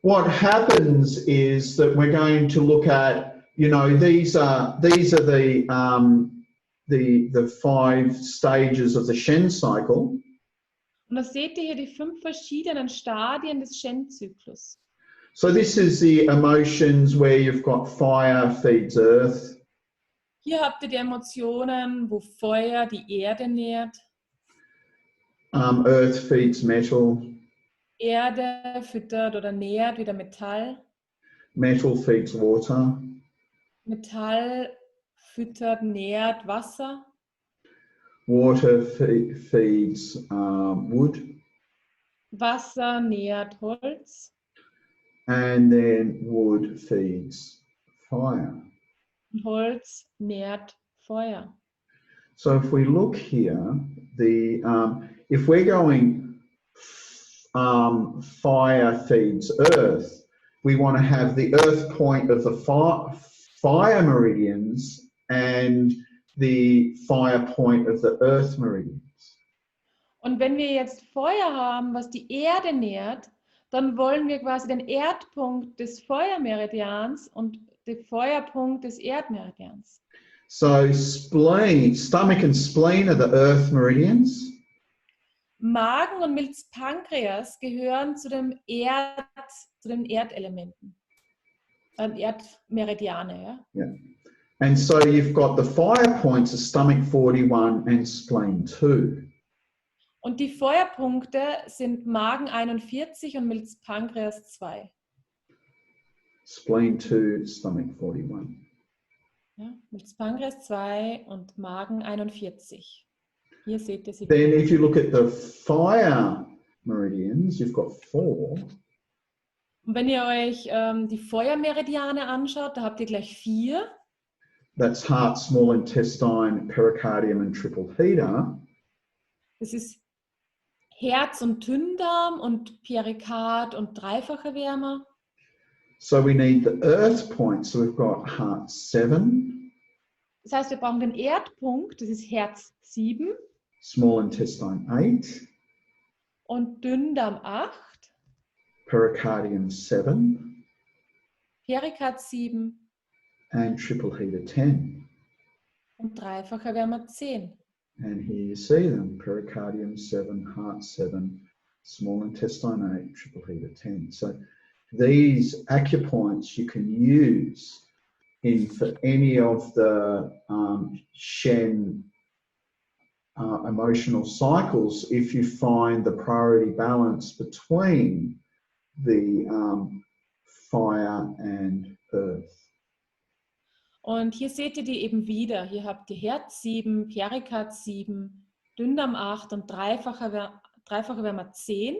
what happens is that we're going to look at, you know, these are the 5 stages of the Shen cycle. Und da seht ihr hier die 5 verschiedenen Stadien des Shen-Zyklus. So this is the emotions where you've got fire feeds earth. Hier habt ihr die Emotionen, wo Feuer die Erde nährt. Earth feeds metal. Erde füttert oder nährt wieder Metall. Metal feeds water. Metall füttert, nährt Wasser. Water feeds wood. Wasser nährt Holz. And then wood feeds fire. Holz nährt Feuer. So if we look here, if we're going fire feeds earth, we want to have the earth point of the fire meridians and the fire point of the earth meridians. Und wenn wir jetzt Feuer haben, was die Erde nährt, dann wollen wir quasi den Erdpunkt des Feuermeridians und den Feuerpunkt des Erdmeridians. So stomach and spleen are the earth meridians. Magen und Milz-Pankreas gehören zu den Erdelementen, Erdmeridiane. Ja? Yeah. And so you've got the fire points of stomach 41 and spleen 2. Und die Feuerpunkte sind Magen 41 und Milz-Pankreas 2. Spleen 2, stomach 41. Ja, Milz-Pankreas 2 und Magen 41. Hier seht ihr sie. Then if you look at the fire meridians, you've got 4. Und wenn ihr euch die Feuermeridiane anschaut, da habt ihr gleich 4. That's heart, small intestine, pericardium and triple heater. Das ist Herz und Dünndarm und Perikard und dreifache Wärme. So we need the earth point. So we've got heart 7. Das heißt, wir brauchen den Erdpunkt, das ist Herz 7. Small intestine 8. Und Dünndarm 8. Pericardium 7. Perikard 7. And triple heater 10. Und dreifache Wärme 10. And here you see them, pericardium 7, heart 7, small intestine 8, triple heater 10. So these acupoints you can use for any of the Shen emotional cycles if you find the priority balance between the fire and earth. Und hier seht ihr die eben wieder. Hier habt ihr Herz 7, Perikard 7, Dünndarm 8 und dreifache Wärme 10.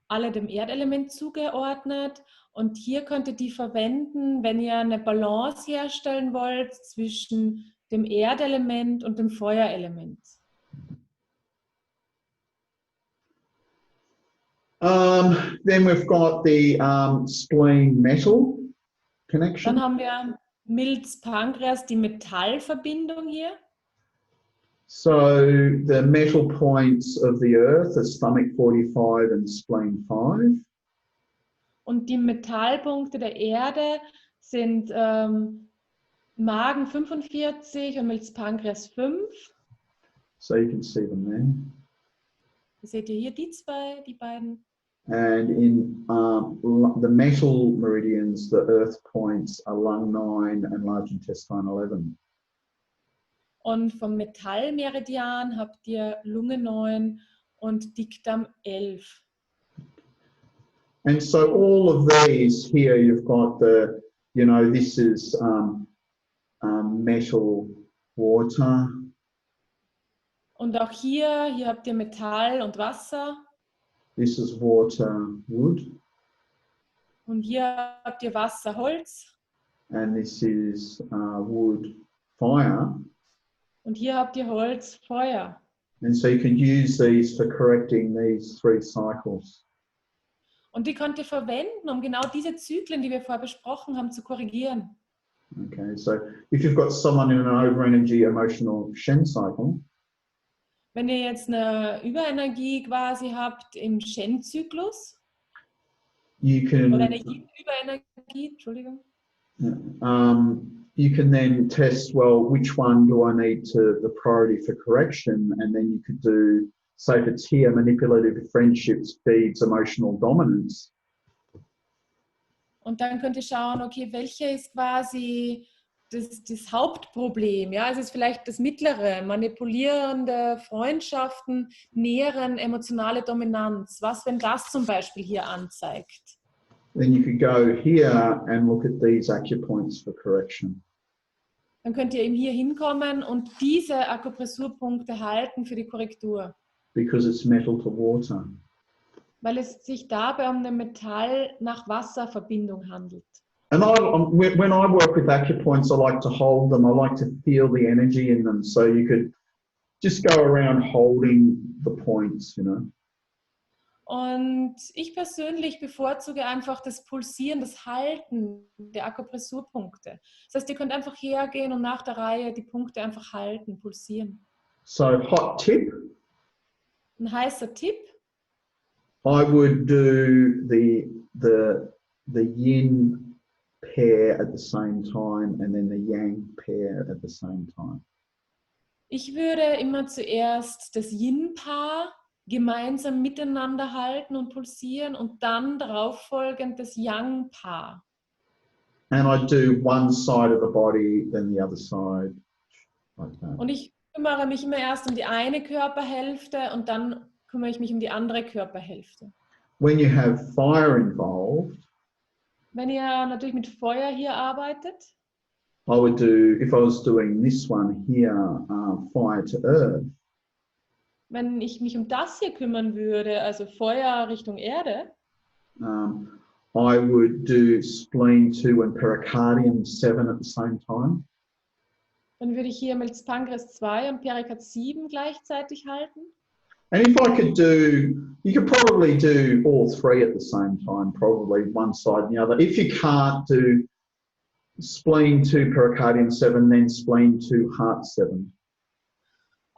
Alle dem Erdelement zugeordnet. Und hier könnt ihr die verwenden, wenn ihr eine Balance herstellen wollt zwischen dem Erdelement und dem Feuerelement. Then we've got the spleen metal connection. Dann haben wir Milz-Pankreas, die Metallverbindung hier. So the metal points of the earth are stomach 45 and spleen 5. Und die Metallpunkte der Erde sind Magen 45 und Milz-Pankreas 5. So you can see them there. Seht ihr hier die beiden? And in the metal meridians, the earth points are lung 9 and large intestine 11. Und vom Metallmeridian habt ihr Lunge 9 und Dickdarm 11. And so all of these here, you've got the, you know, this is metal water. Und auch hier habt ihr Metall und Wasser. This is water wood. Und hier habt ihr Wasser, Holz. And this is wood fire. Und hier habt ihr Holz, Feuer. And so you can use these for correcting these 3 cycles. Und die könnt ihr verwenden, um genau diese Zyklen, die wir vorher besprochen haben, zu korrigieren. Okay, so if you've got someone in an overenergy emotional Shen cycle, wenn ihr jetzt eine Überenergie quasi habt im Shen-Zyklus, you can oder eine Überenergie, Entschuldigung. You can then test, well, which one do I need the priority for correction? And then you could do, say if it's here, manipulative friendships feeds emotional dominance. Und dann könnt ihr schauen, okay, welcher ist quasi das Hauptproblem? Ja, es ist vielleicht das mittlere, manipulierende Freundschaften, nähren emotionale Dominanz. Was, wenn das zum Beispiel hier anzeigt? Then you could go here and look at these acupoints for correction. Dann könnt ihr eben hier hinkommen und diese Akupressurpunkte halten für die Korrektur. Because it's metal to water. Weil es sich dabei um eine Metall-nach-Wasser-Verbindung handelt. And when I work with acupoints, I like to hold them. I like to feel the energy in them. So you could just go around holding the points, you know. Und ich persönlich bevorzuge einfach das Pulsieren, das Halten der Akupressurpunkte. Das heißt, ihr könnt einfach hergehen und nach der Reihe die Punkte einfach halten, pulsieren. So hot tip, Ein heißer Tipp: I would do the yin pair at the same time and then the yang pair at the same time. Ich würde immer zuerst das Yin-Paar gemeinsam miteinander halten und pulsieren und dann darauffolgend das Yang-Paar. And I do one side of the body, then the other side, like that. Und ich kümmere mich immer erst um die eine Körperhälfte und dann kümmere ich mich um die andere Körperhälfte. When you have fire involved, Wenn ihr natürlich mit Feuer hier arbeitet, I would do, if I was doing this one here, fire to earth, wenn ich mich um das hier kümmern würde, also Feuer Richtung Erde, I would do spleen 2 and pericardium 7 at the same time. dann würde ich hier Milz Pankreas 2 und Perikard 7 gleichzeitig halten. And if I could do, you could probably do all three at the same time, probably one side and the other. If you can't do spleen 2, pericardium 7, then spleen 2, heart 7.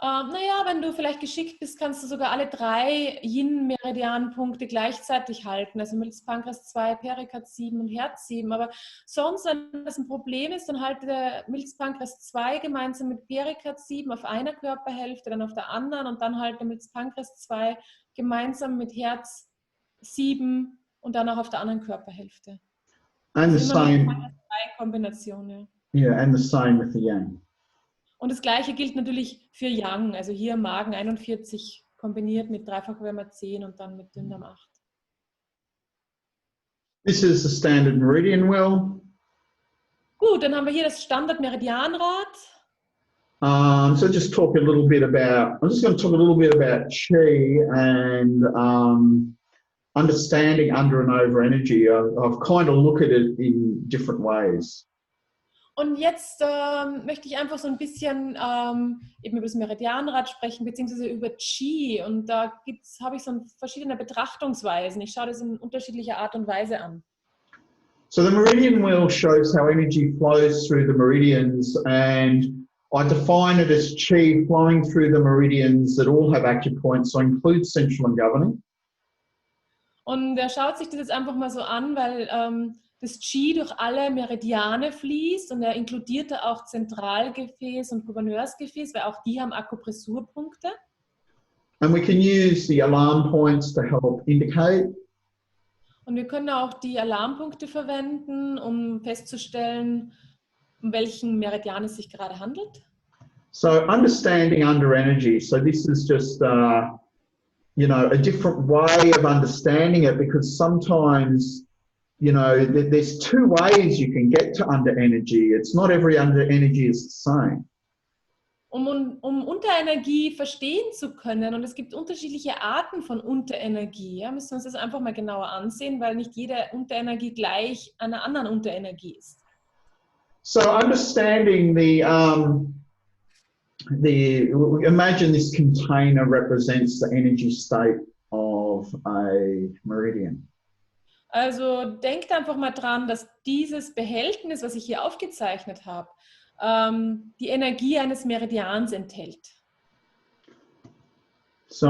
Naja, wenn du vielleicht geschickt bist, kannst du sogar alle 3 Yin-Meridian-Punkte gleichzeitig halten. Also Milz Pankreas 2, Perikard 7 und Herz 7. Aber sonst, wenn das ein Problem ist, dann halte der Milz Pankreas 2 gemeinsam mit Perikard 7 auf einer Körperhälfte, dann auf der anderen und dann halte Milz Pankreas 2 gemeinsam mit Herz 7 und dann auch auf der anderen Körperhälfte. And the Also immer same, mit 2 Kombinationen. yeah, and the same with the yang. Und das Gleiche gilt natürlich für Yang, also hier Magen 41 kombiniert mit Dreifachwärmer 10 und dann mit Dünndarm 8. This is the standard meridian wheel. Gut, dann haben wir hier das Standard-Meridianrad. So just talk a little bit about, I'm just going to talk a little bit about Qi and understanding under and over energy. I've kind of looked at it in different ways. Und jetzt möchte ich einfach so ein bisschen eben über das Meridianrad sprechen, beziehungsweise über Qi. Und da habe ich so verschiedene Betrachtungsweisen. Ich schaue das in unterschiedlicher Art und Weise an. So the meridian wheel shows how energy flows through the meridians, and I define it as Qi flowing through the meridians that all have acupoints, so include central and governing. Und er schaut sich das jetzt einfach mal so an, weil das Qi durch alle Meridiane fließt und er inkludierte auch Zentralgefäß und Gouverneursgefäß, weil auch die haben Akupressurpunkte. And we can use the alarm points to help indicate. Und wir können auch die Alarmpunkte verwenden, um festzustellen, um welchen Meridian es sich gerade handelt. So understanding under energy. So this is just, you know, a different way of understanding it, because sometimes, you know, there's 2 ways you can get to under energy. It's not every under energy is the same. Um Unterenergie verstehen zu können, und es gibt unterschiedliche Arten von Unterenergie, ja, müssen wir uns das einfach mal genauer ansehen, weil nicht jede Unterenergie gleich einer anderen Unterenergie ist. So understanding imagine this container represents the energy state of a meridian. Also denkt einfach mal dran, dass dieses Behältnis, was ich hier aufgezeichnet habe, die Energie eines Meridians enthält. So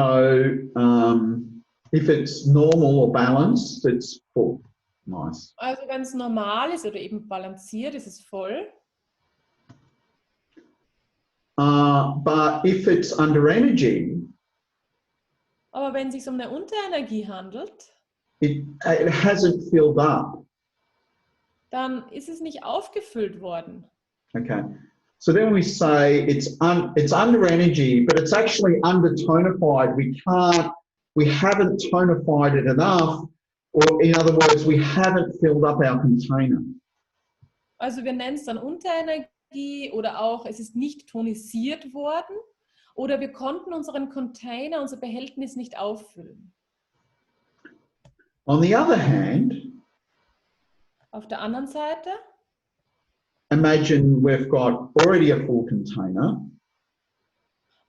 if it's normal or balanced, it's full. Nice. Also wenn es normal ist oder eben balanciert, ist es voll. But if it's under energy, Aber wenn es sich um eine Unterenergie handelt, it hasn't filled up. dann ist es nicht aufgefüllt worden. Okay. So then we say it's under energy, but it's actually undertonified. We haven't tonified it enough, or in other words, we haven't filled up our container. Also wir nennen es dann Unterenergie oder auch es ist nicht tonisiert worden oder wir konnten unseren Container, unser Behältnis nicht auffüllen. On the other hand, Auf der anderen Seite, imagine we've got already a full container.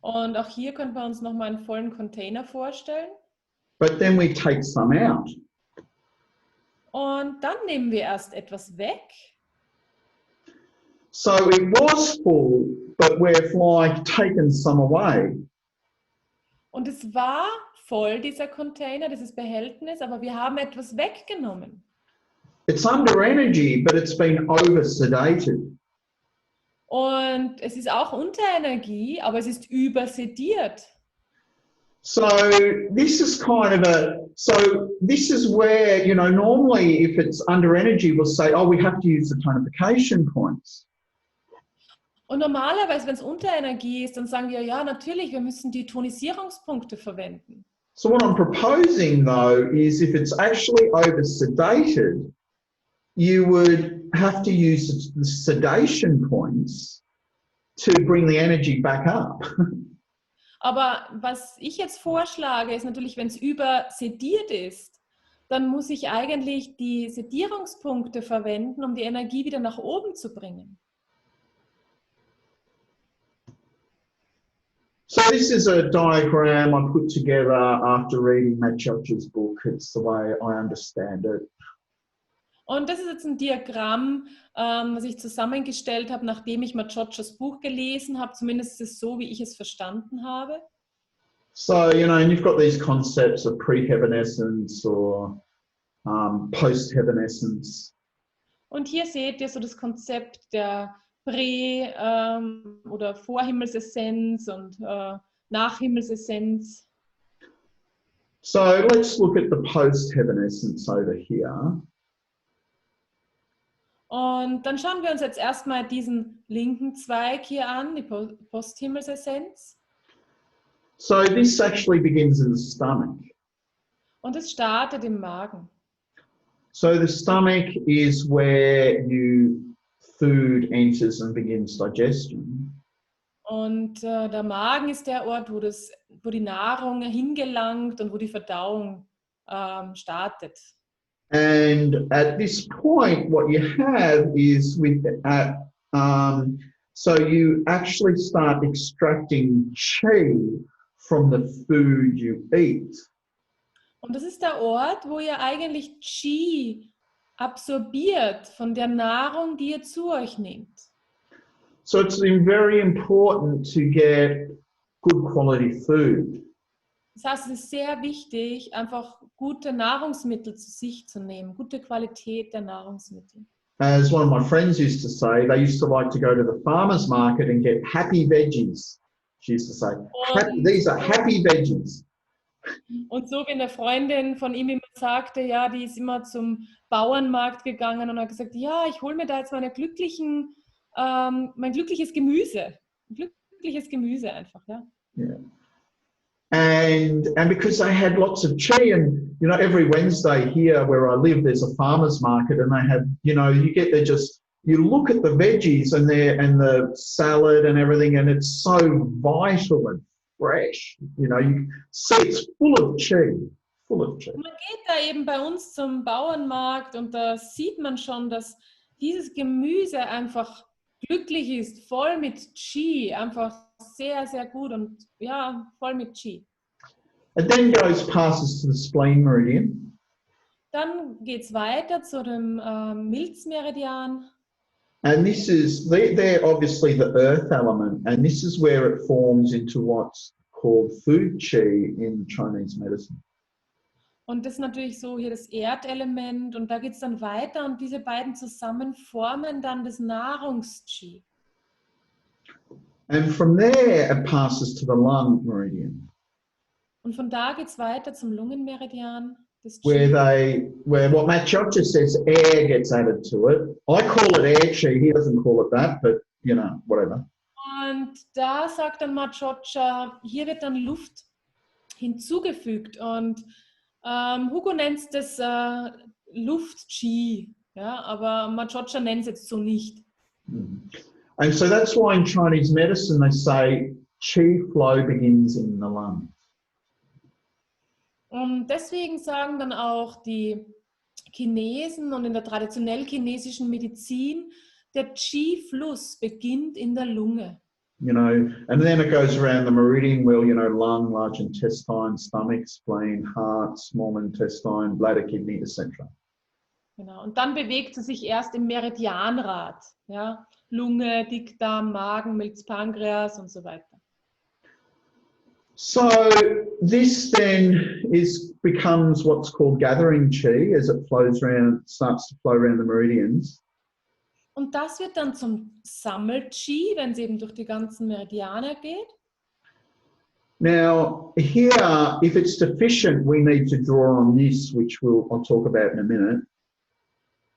und auch hier können wir uns nochmal einen vollen Container vorstellen. But then we take some out. Und dann nehmen wir erst etwas weg. So it was full, but we've like taken some away. Und es war voll, dieser Container, dieses Behältnis, aber wir haben etwas weggenommen. It's under energy, but it's been over-sedated. Und es ist auch Unterenergie, aber es ist übersediert. So this is this is where, you know, normally if it's under energy, we'll say, oh, we have to use the tonification points. Und normalerweise, wenn es Unterenergie ist, dann sagen wir, ja, natürlich, wir müssen die Tonisierungspunkte verwenden. So what I'm proposing, though, is if it's actually over-sedated, you would have to use the sedation points to bring the energy back up. Aber was ich jetzt vorschlage, ist natürlich, wenn es übersediert ist, dann muss ich eigentlich die Sedierungspunkte verwenden, um die Energie wieder nach oben zu bringen. So this is a diagram I put together after reading Matt Judge's book. It's the way I understand it. Und das ist jetzt ein Diagramm, was ich zusammengestellt habe, nachdem ich Machochas Buch gelesen habe. Zumindest ist es so, wie ich es verstanden habe. So, you know, and you've got these concepts of pre-heavenescence or post-heavenescence. Und hier seht ihr so das Konzept der oder Vorhimmelsessenz und Nachhimmelsessenz. So let's look at the post-heavenescence over here. Und dann schauen wir uns jetzt erstmal diesen linken Zweig hier an, die Posthimmelsessenz. So this actually begins in the stomach. Und es startet im Magen. So the stomach is where food enters and begins digestion. Und der Magen ist der Ort, wo die Nahrung hingelangt und wo die Verdauung startet. And at this point, what you have is so you actually start extracting chi from the food you eat. Und das ist der Ort, wo ihr eigentlich Qi absorbiert von der Nahrung, die ihr zu euch nehmt. So it's very important to get good quality food. Das heißt, es ist sehr wichtig, einfach gute Nahrungsmittel zu sich zu nehmen, gute Qualität der Nahrungsmittel. As one of my friends used to say, they used to like to go to the farmer's market and get happy veggies. She used to say, these are happy veggies. Und so wie eine Freundin von ihm immer sagte, ja, die ist immer zum Bauernmarkt gegangen und hat gesagt, ja, ich hole mir da jetzt mein glückliches Gemüse. Glückliches Gemüse einfach, ja. Yeah. And because they had lots of chi, and you know, every Wednesday here where I live, there's a farmer's market, and they have, you know, you get there, you look at the veggies and the salad and everything, and it's so vital and fresh. You know, you see it's full of chi. Man geht da eben bei uns zum Bauernmarkt und da sieht man schon, dass dieses Gemüse einfach glücklich ist, voll mit Qi, einfach sehr, sehr gut und ja, voll mit Qi. It then passes to the spleen meridian. Dann geht es weiter zu dem Milzmeridian. And this is, they're obviously the earth element, and this is where it forms into what's called food qi in Chinese medicine. Und das ist natürlich so hier das Erdelement und da geht es dann weiter und diese beiden zusammen formen dann das Nahrungs-Qi. And from there it passes to the lung meridian. Und von da geht es weiter zum Lungenmeridian. Where what Matt Judge says air gets added to it. I call it air chi, he doesn't call it that, but you know, whatever. Und da sagt dann Machocha, hier wird dann Luft hinzugefügt und Hugo nennt es das Luft-Qi, ja, aber Machocha nennt es jetzt so nicht. And so that's why in Chinese medicine they say Qi flow begins in the lungs. Und deswegen sagen dann auch die Chinesen und in der traditionell chinesischen Medizin, der Qi-Fluss beginnt in der Lunge. You know, and then it goes around the meridian wheel, you know, lung, large intestine, stomach, spleen, heart, small intestine, bladder, kidney, etc. Genau. Und dann bewegt sie sich erst im Meridianrad. Ja? Lunge, Dickdarm, Magen, Milz, Pankreas und so weiter. So this then becomes what's called gathering chi as it flows around, starts to flow around the meridians. Und das wird dann zum Sammel-Chi, wenn es eben durch die ganzen Meridiane geht. Now here, if it's deficient, we need to draw on this, which I'll talk about in a minute.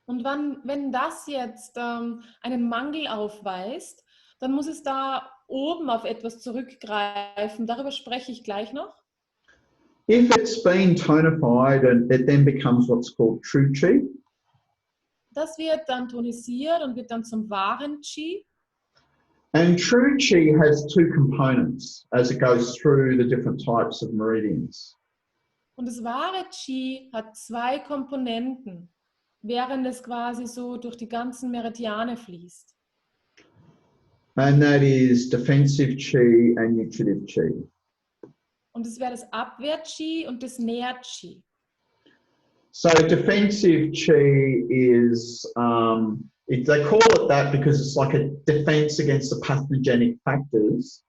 Und wenn das jetzt einen Mangel aufweist, dann muss es da oben auf etwas zurückgreifen. Darüber spreche ich gleich noch. If it's been tonified, and it then becomes what's called true chi. Das wird dann tonisiert und wird dann zum wahren Chi. And true chi has two components as it goes through the different types of meridians. Und das wahre Chi hat zwei Komponenten, während es quasi so durch die ganzen Meridiane fließt. And that is defensive chi and nutritive chi. Und es wäre das Abwehr-Chi und das Nähr-Chi. So defensive chi is, they call it that because it's like a defense against the pathogenic factors.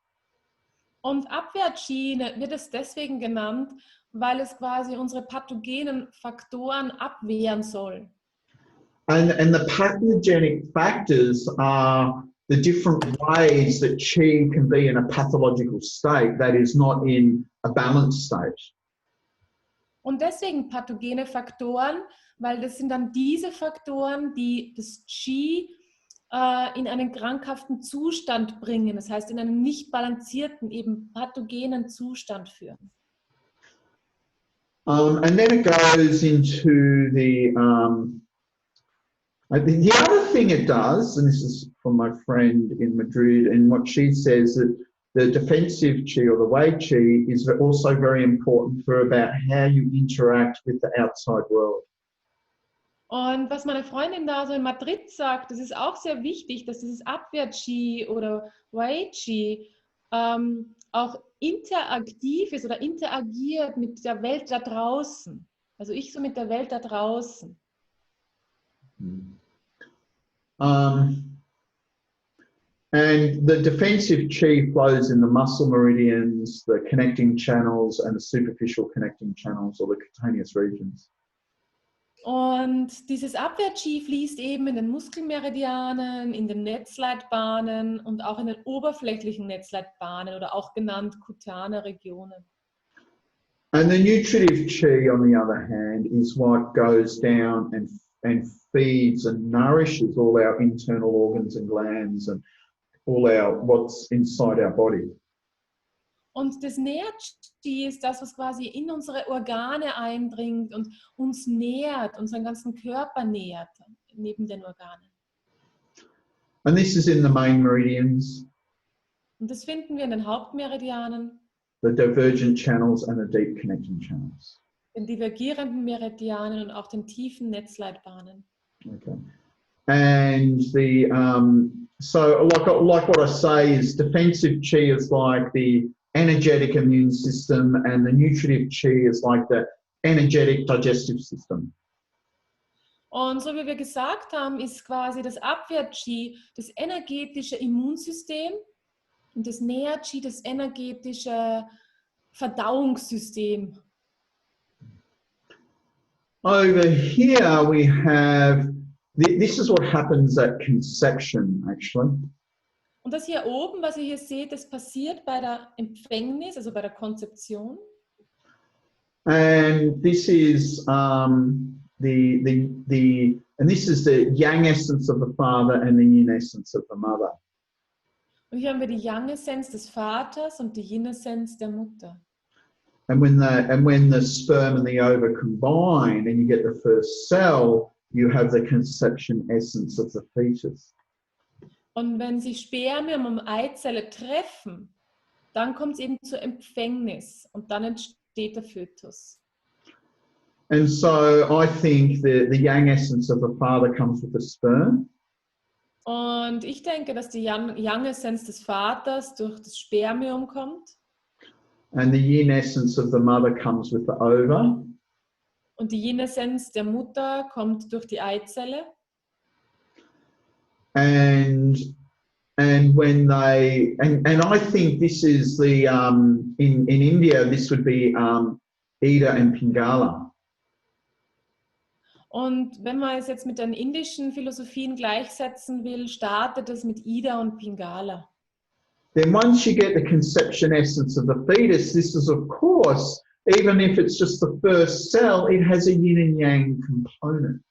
Und Abwehr-Chi wird es deswegen genannt, weil es quasi unsere pathogenen Faktoren abwehren soll. And the pathogenic factors are the different ways that chi can be in a pathological state that is not in a balanced state. Und deswegen pathogene Faktoren, weil das sind dann diese Faktoren, die das Qi in einen krankhaften Zustand bringen, das heißt in einen nicht balancierten, eben pathogenen Zustand führen. And then it goes into the other thing it does, and this is from my friend in Madrid, and what she says that the defensive chi or the wei chi is also very important for about how you interact with the outside world. Und was meine Freundin da so in Madrid sagt, das ist auch sehr wichtig, dass dieses Abwehr-Chi oder Wei-Chi auch interaktiv ist oder interagiert mit der Welt da draußen. Also ich so mit der Welt da draußen. And the defensive chi flows in the muscle meridians, the connecting channels, and the superficial connecting channels or the cutaneous regions. Und dieses Abwehr-Chi fließt eben in den Muskelmeridianen, in den Netzleitbahnen und auch in den oberflächlichen Netzleitbahnen oder auch genannt kutane Regionen. And the nutritive chi, on the other hand, is what goes down and feeds and nourishes all our internal organs and glands and all what's inside our body. Und das Nähr-Chi ist das, was quasi in unsere Organe eindringt und uns nährt, unseren ganzen Körper nährt, neben den Organen. And this is in the main meridians, Und das finden wir in den Hauptmeridianen, the divergent channels and the deep connecting channels. den divergierenden Meridianen und auch den tiefen Netzleitbahnen. Okay. And the so like what I say is defensive chi is like the energetic immune system and the nutritive chi is like the energetic digestive system. Und so wie wir gesagt haben, ist quasi das Abwehr-Chi das energetische Immunsystem und das Nähr-Chi das energetische Verdauungssystem. Over here we have, this is what happens at conception actually. Und das hier oben, was ihr hier seht, das passiert bei der Empfängnis, also bei der Konzeption. And this is and this is the yang essence of the father and the yin essence of the mother. Und hier haben wir die Yang-Essenz des Vaters und die Yin-Essenz der Mutter. And when the sperm and the ova combine and you get the first cell, you have the conception essence of the fetus. Und wenn sich Spermium und Eizelle treffen, dann kommt es eben zur Empfängnis und dann entsteht der Fötus. And so I think the yang essence of the father comes with the sperm. Und ich denke, dass die Yang-Essenz des Vaters durch das Spermium kommt And the yin essence of the mother comes with the ova. und die Yin-Essenz der Mutter kommt durch die Eizelle. And when they and I think this is the in India this would be Ida and Pingala. Und wenn man es jetzt mit den indischen Philosophien gleichsetzen will, startet es mit Ida und Pingala. Then once you get the conception essence of the fetus, this is of course, even if it's just the first cell, it has a yin and yang component.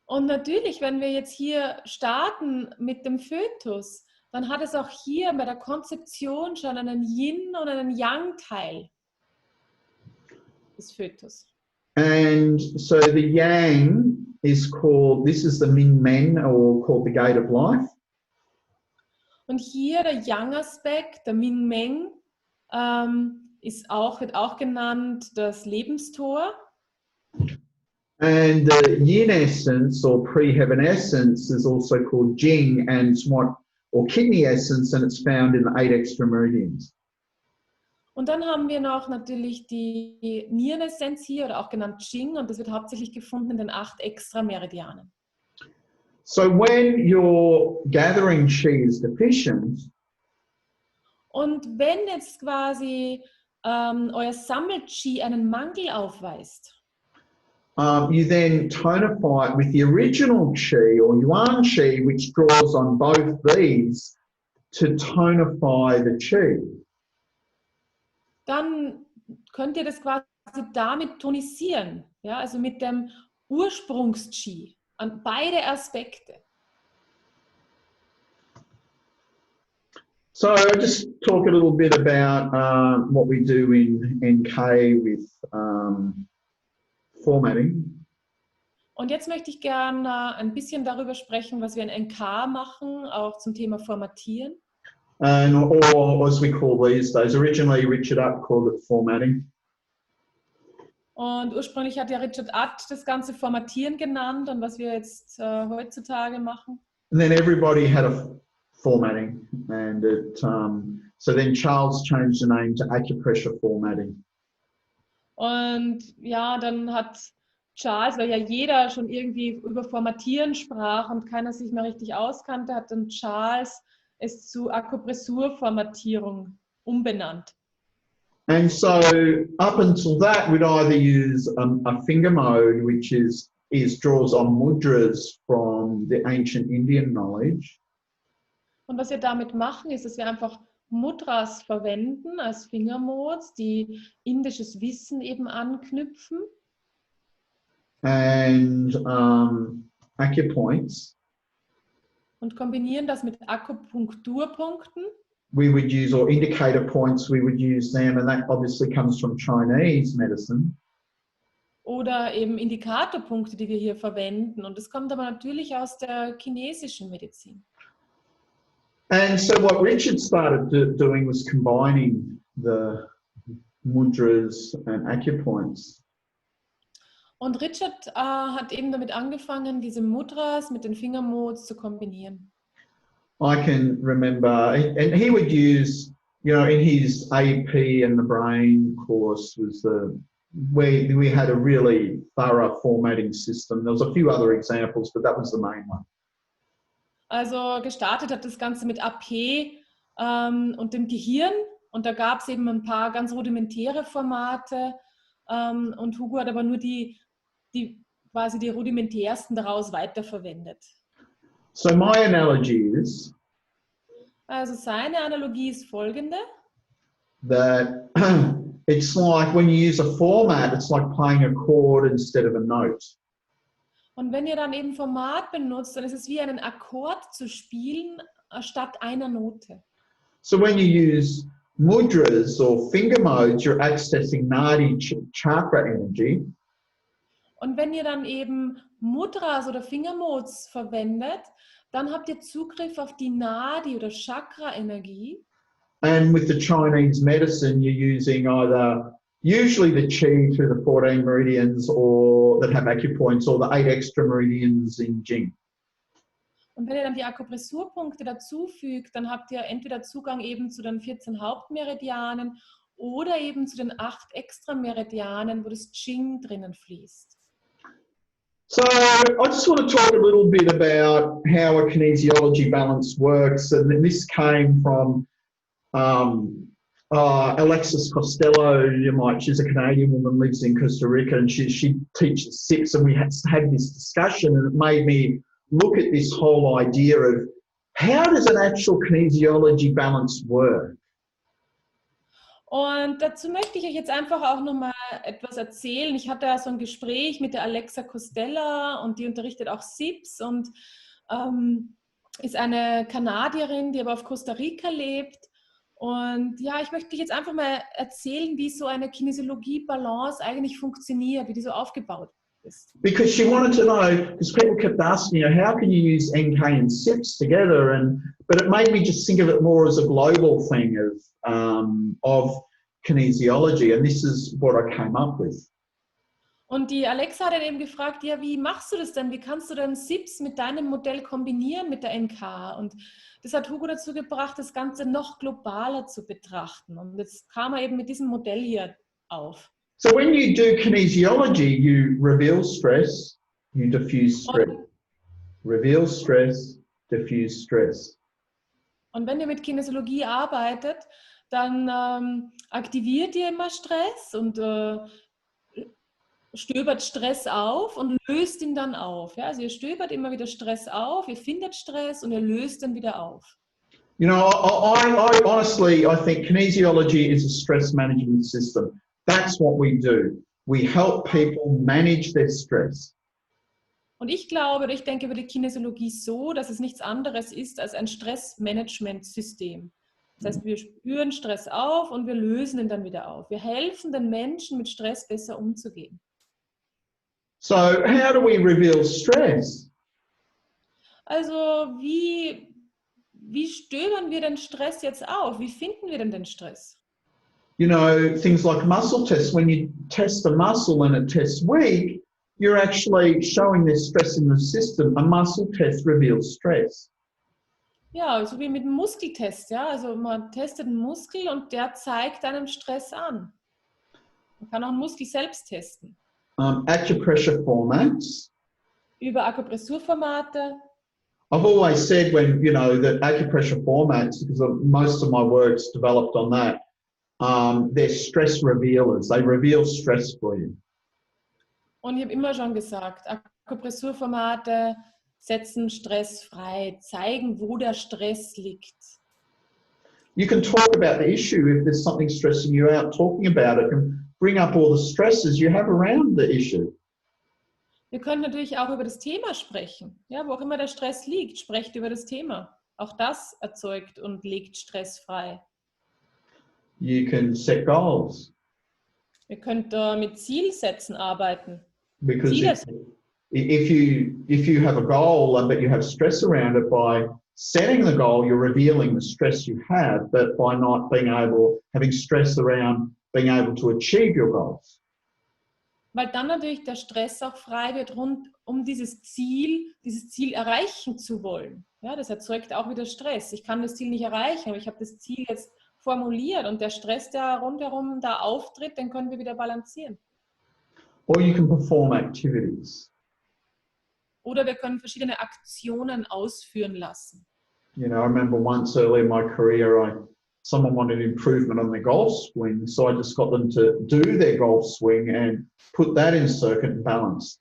Und natürlich, wenn wir jetzt hier starten mit dem Fötus, dann hat es auch hier bei der Konzeption schon einen Yin- und einen Yang-Teil des Fötus. And so the yang is called, this is the Min Men, or called the gate of life. Und hier der Yang-Aspekt, der Min-Meng, wird auch genannt das Lebenstor. And the yin essence or pre-heaven essence is also called Jing, and it's or kidney essence, and it's found in the 8 extra meridians. Und dann haben wir noch natürlich die Nierenessenz hier, oder auch genannt Qing, und das wird hauptsächlich gefunden in den 8 extra Meridianen. So when your gathering chi is deficient, und wenn jetzt quasi euer Sammel-Qi einen Mangel aufweist, you then tonify it with the original chi or yuan chi, which draws on both these to tonify the chi. Dann könnt ihr das quasi damit tonisieren, ja, also mit dem Ursprungs-Qi an beide Aspekte. So I'll just talk a little bit about what we do in NK with formatting. Und jetzt möchte ich gerne ein bisschen darüber sprechen, was wir in NK machen, auch zum Thema Formatieren. And or as we call these days, originally Richard Utt called it formatting. Und ursprünglich hat ja Richard Utt das ganze Formatieren genannt, und was wir jetzt heutzutage machen. And then everybody had a formatting, and it so then Charles changed the name to Akupressurformatting. Und ja, dann hat Charles, weil ja jeder schon irgendwie über Formatieren sprach und keiner sich mehr richtig auskannte, hat dann Charles es zu Akupressurformatierung umbenannt. And so up until that, we'd either use a finger mode, which draws on mudras from the ancient Indian knowledge. Und was wir damit machen, ist, dass wir einfach Mudras verwenden als Fingermodes, die indisches Wissen eben anknüpfen. And acupoints. Und kombinieren das mit Akupunkturpunkten. We would use, or indicator points, we would use them, and that obviously comes from Chinese medicine. Oder eben Indikatorpunkte, die wir hier verwenden. Und das kommt aber natürlich aus der chinesischen Medizin. And so what Richard started doing was combining the mudras and acupoints. Und Richard hat eben damit angefangen, diese Mudras mit den Fingermodes zu kombinieren. I can remember, and he would use, you know, in his AP and the brain course was we had a really thorough formatting system. There was a few other examples, but that was the main one. Also gestartet hat das Ganze mit AP und dem Gehirn, und da gab es eben ein paar ganz rudimentäre Formate, und Hugo hat aber nur quasi die rudimentärsten daraus weiterverwendet. So my analogy is Also seine Analogie ist folgende: that it's like when you use a format, it's like playing a chord instead of a note. Und wenn ihr dann eben Format benutzt, dann ist es wie einen Akkord zu spielen statt einer Note. So when you use mudras or finger modes, you're accessing nadi chakra energy. Und wenn ihr dann eben Mudras oder Fingermodes verwendet, dann habt ihr Zugriff auf die Nadi oder Chakra-Energie. And with the Chinese medicine, you're using either usually the chi through the 14 meridians or that have acupoints or the 8 extra meridians in Jing. Und wenn ihr dann die Akupressurpunkte dazufügt, dann habt ihr entweder Zugang eben zu den 14 Hauptmeridianen oder eben zu den 8 extra Meridianen, wo das Qing drinnen fließt. So I just want to talk a little bit about how a kinesiology balance works, and this came from Alexis Costello. She's a Canadian woman, lives in Costa Rica, and she teaches SIPs, and we had this discussion, and it made me look at this whole idea of how does an actual kinesiology balance work? Und dazu möchte ich euch jetzt einfach auch nochmal etwas erzählen. Ich hatte ja so ein Gespräch mit der Alexa Costella und die unterrichtet auch SIPs und ist eine Kanadierin, die aber auf Costa Rica lebt. Und ja, ich möchte euch jetzt einfach mal erzählen, wie so eine Kinesiologie-Balance eigentlich funktioniert, wie die so aufgebaut ist. Because she wanted to know, because people kept asking her, how can you use NK and SIPs together? But it made me just think of it more as a global thing of kinesiology, and this is what I came up with. Und die Alexa hat dann eben gefragt, ja, wie machst du das denn? Wie kannst du denn SIPs mit deinem Modell kombinieren mit der NK? Und das hat Hugo dazu gebracht, das Ganze noch globaler zu betrachten. Und jetzt kam er eben mit diesem Modell hier auf. So when you do kinesiology, you reveal stress, you diffuse stress. Reveal stress, diffuse stress. Und wenn ihr mit Kinesiologie arbeitet, dann aktiviert ihr immer Stress und stöbert Stress auf und löst ihn dann auf. Ja? Also ihr stöbert immer wieder Stress auf, ihr findet Stress und ihr löst ihn wieder auf. You know, I honestly, I think kinesiology is a stress management system. That's what we do. We help people manage their stress. Und ich glaube, oder ich denke über die Kinesiologie so, dass es nichts anderes ist als ein Stressmanagementsystem. Das heißt, wir spüren Stress auf und wir lösen ihn dann wieder auf. Wir helfen den Menschen, mit Stress besser umzugehen. So how do we reveal stress? Also wie stöbern wir den Stress jetzt auf? Wie finden wir denn den Stress? You know, things like muscle tests. When you test a muscle and it tests weak, you're actually showing there's stress in the system. A muscle test reveals stress. Ja, so wie mit dem Muskeltest. Ja? Also man testet einen Muskel und der zeigt einem Stress an. Man kann auch einen Muskel selbst testen. Acupressurformats. Über Akupressurformate. I've always said when, you know, that acupressurformats, because most of my work's developed on that, they're stress revealers. They reveal stress for you. Und ich habe immer schon gesagt, Akupressurformate setzen Stress frei, zeigen, wo der Stress liegt. You can talk about the issue if there's something stressing you out. Talking about it can bring up all the stresses you have around the issue. Wir können natürlich auch über das Thema sprechen. Ja, wo auch immer der Stress liegt, sprecht über das Thema. Auch das erzeugt und legt Stress frei. You can set goals. Ihr könnt mit Zielsätzen arbeiten. Because if you have a goal but you have stress around it, by setting the goal, you're revealing the stress you have, but by not having stress around being able to achieve your goals. Weil dann natürlich der Stress auch frei wird, rund um dieses Ziel erreichen zu wollen. Ja, das erzeugt auch wieder Stress. Ich kann das Ziel nicht erreichen, aber ich habe das Ziel jetzt formuliert und der Stress, der rundherum da auftritt, den können wir wieder balancieren. Or you can perform activities. Oder wir können verschiedene Aktionen ausführen lassen. You know, I remember once early in my career, someone wanted improvement on their golf swing, so I just got them to do their golf swing and put that in circuit and balanced.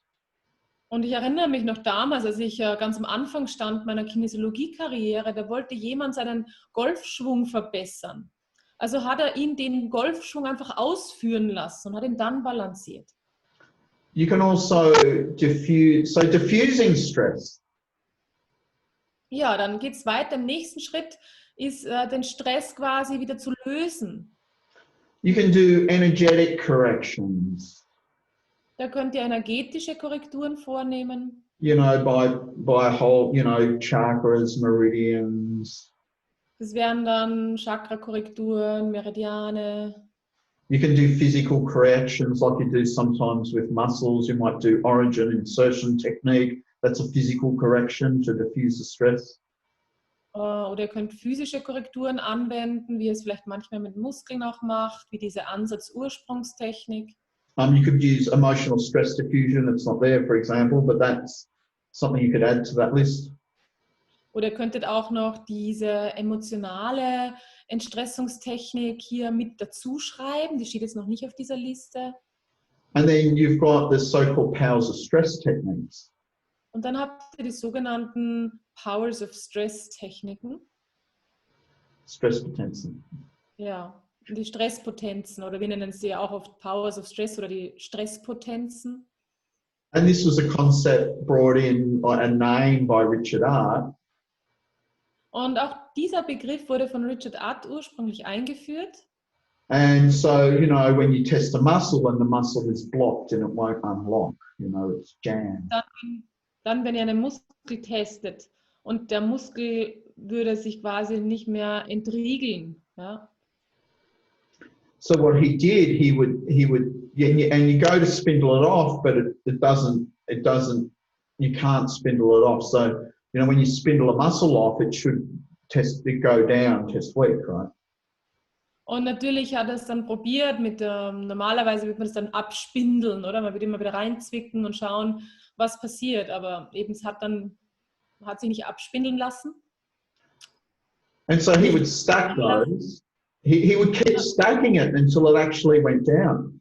Und ich erinnere mich noch damals, als ich ganz am Anfang stand meiner Kinesiologie-Karriere, da wollte jemand seinen Golfschwung verbessern. Also hat er ihn den Golfschwung einfach ausführen lassen und hat ihn dann balanciert. You can also diffusing stress. Ja, dann geht es weiter. Im nächsten Schritt ist den Stress quasi wieder zu lösen. You can do energetic corrections. Da könnt ihr energetische Korrekturen vornehmen. You know, by whole, you know, chakras, meridians. Das wären dann Chakra-Korrekturen, Meridiane. You can do physical corrections like you do sometimes with muscles. You might do origin insertion technique. That's a physical correction to diffuse the stress. Oder ihr könnt physische Korrekturen anwenden, wie ihr es vielleicht manchmal mit Muskeln auch macht, wie diese Ansatz-Ursprungstechnik. You could use emotional stress diffusion. It's not there, for example, but that's something you could add to that list. Oder ihr könntet auch noch diese emotionale Entstressungstechnik hier mit dazu schreiben. Die steht jetzt noch nicht auf dieser Liste. And then you've got the so-called powers of stress techniques. Und dann habt ihr die sogenannten Powers of Stress Techniken. Stresspotenzen. Ja, die Stresspotenzen, oder wir nennen sie ja auch oft Powers of Stress oder die Stresspotenzen. And this was a concept brought in, a name by Richard Utt. Und auch dieser Begriff wurde von Richard Utt ursprünglich eingeführt. And so, you know, when you test a muscle and the muscle is blocked and it won't unlock, you know, it's jammed. Dann, wenn ihr einen Muskel testet und der Muskel würde sich quasi nicht mehr entriegeln. Ja? So what he did, he would, and you go to spindle it off, but it doesn't, you can't spindle it off. So, you know, when you spindle a muscle off, it should go down, test weak, right? Und natürlich hat er es dann probiert mit, normalerweise wird man es dann abspindeln, oder? Man wird immer wieder reinzwicken und schauen, was passiert. Aber eben es hat sich nicht abspindeln lassen. And so he would stack those. He would keep stacking it until it actually went down.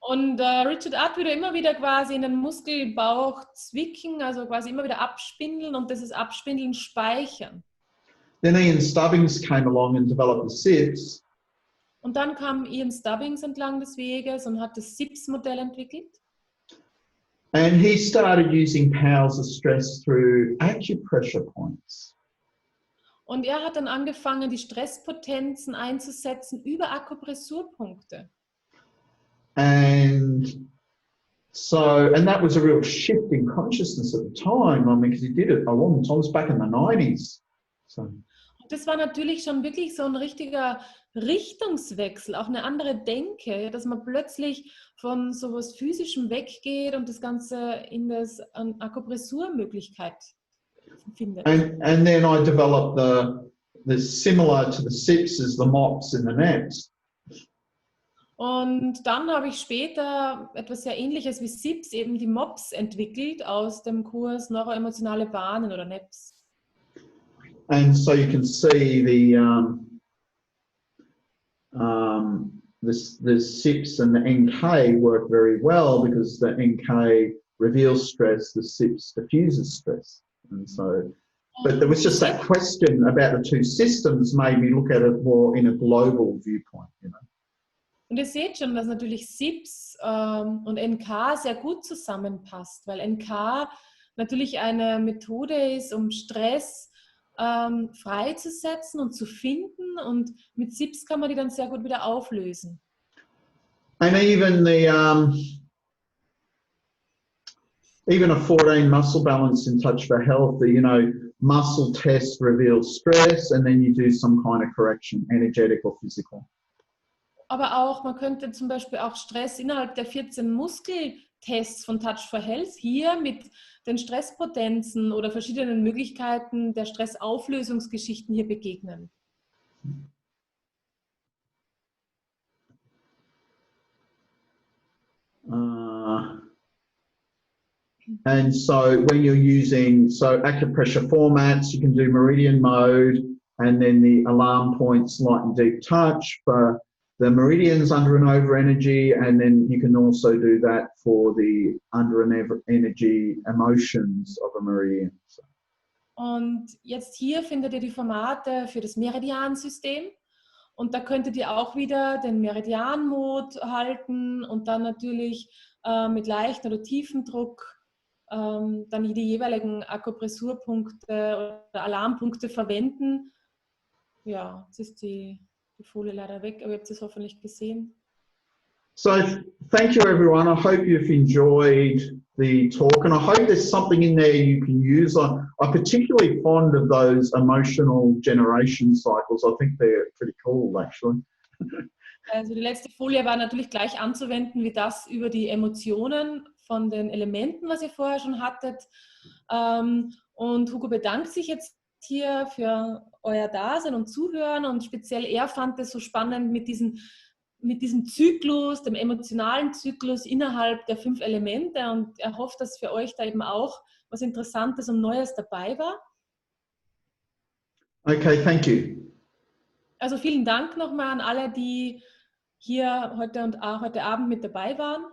Und Richard Utt würde immer wieder quasi in den Muskelbauch zwicken, also quasi immer wieder abspindeln und das ist Abspindeln speichern. Then Ian Stubbings came along and developed the SIPS. Und dann kam Ian Stubbings entlang des Weges und hat das SIPS-Modell entwickelt. And he started using powers of stress through acupressure points. Und er hat dann angefangen, die Stresspotenzen einzusetzen über Akupressurpunkte. And that was a real shift in consciousness at the time. I mean, because he did it a long time, it was back in the 90s. So. Und das war natürlich schon wirklich so ein richtiger Richtungswechsel, auch eine andere Denke, dass man plötzlich von sowas Physischem weggeht und das Ganze in das Akupressurmöglichkeit findet. And then I developed the similar to the SIPs as the MOPs and the NEPs. Und dann habe ich später etwas sehr Ähnliches wie SIPs, eben die MOPs entwickelt aus dem Kurs Neuroemotionale Bahnen oder NEPs. And so you can see the SIPs and the NK work very well because the NK reveals stress, the SIPs diffuses stress. And so, but there was just that question about the two systems made me look at it more in a global viewpoint, you know. Und ihr seht schon, dass natürlich SIPs und NK sehr gut zusammenpasst, weil NK natürlich eine Methode ist, um Stress freizusetzen und zu finden und mit SIPs kann man die dann sehr gut wieder auflösen. And even a 14 muscle balance in Touch for Health, you know, muscle test reveals stress and then you do some kind of correction, energetic or physical. Aber auch, man könnte zum Beispiel auch Stress innerhalb der 14 Muskeltests von Touch for Health hier mit den Stresspotenzen oder verschiedenen Möglichkeiten der Stressauflösungsgeschichten hier begegnen. And so when you're using acupressure formats, you can do meridian mode and then the alarm points, light and deep touch for the meridians under and over energy, and then you can also do that for the under and over energy emotions of a meridian. Und jetzt hier findet ihr die Formate für das Meridiansystem und da könntet ihr auch wieder den Meridian-Mode halten und dann natürlich mit leichten oder tiefen Druck dann die jeweiligen Akupressurpunkte oder Alarmpunkte verwenden. Ja, jetzt ist die Folie leider weg, aber ihr habt es hoffentlich gesehen. So thank you everyone. I hope you've enjoyed the talk and I hope there's something in there you can use. I'm particularly fond of those emotional generation cycles. I think they're pretty cool actually. Also die letzte Folie war natürlich gleich anzuwenden wie das über die Emotionen von den Elementen, was ihr vorher schon hattet. Und Hugo bedankt sich jetzt hier für euer Dasein und Zuhören und speziell er fand es so spannend mit diesem Zyklus, dem emotionalen Zyklus innerhalb der 5 Elemente und er hofft, dass für euch da eben auch was Interessantes und Neues dabei war. Okay, thank you. Also vielen Dank nochmal an alle, die hier heute und auch heute Abend mit dabei waren.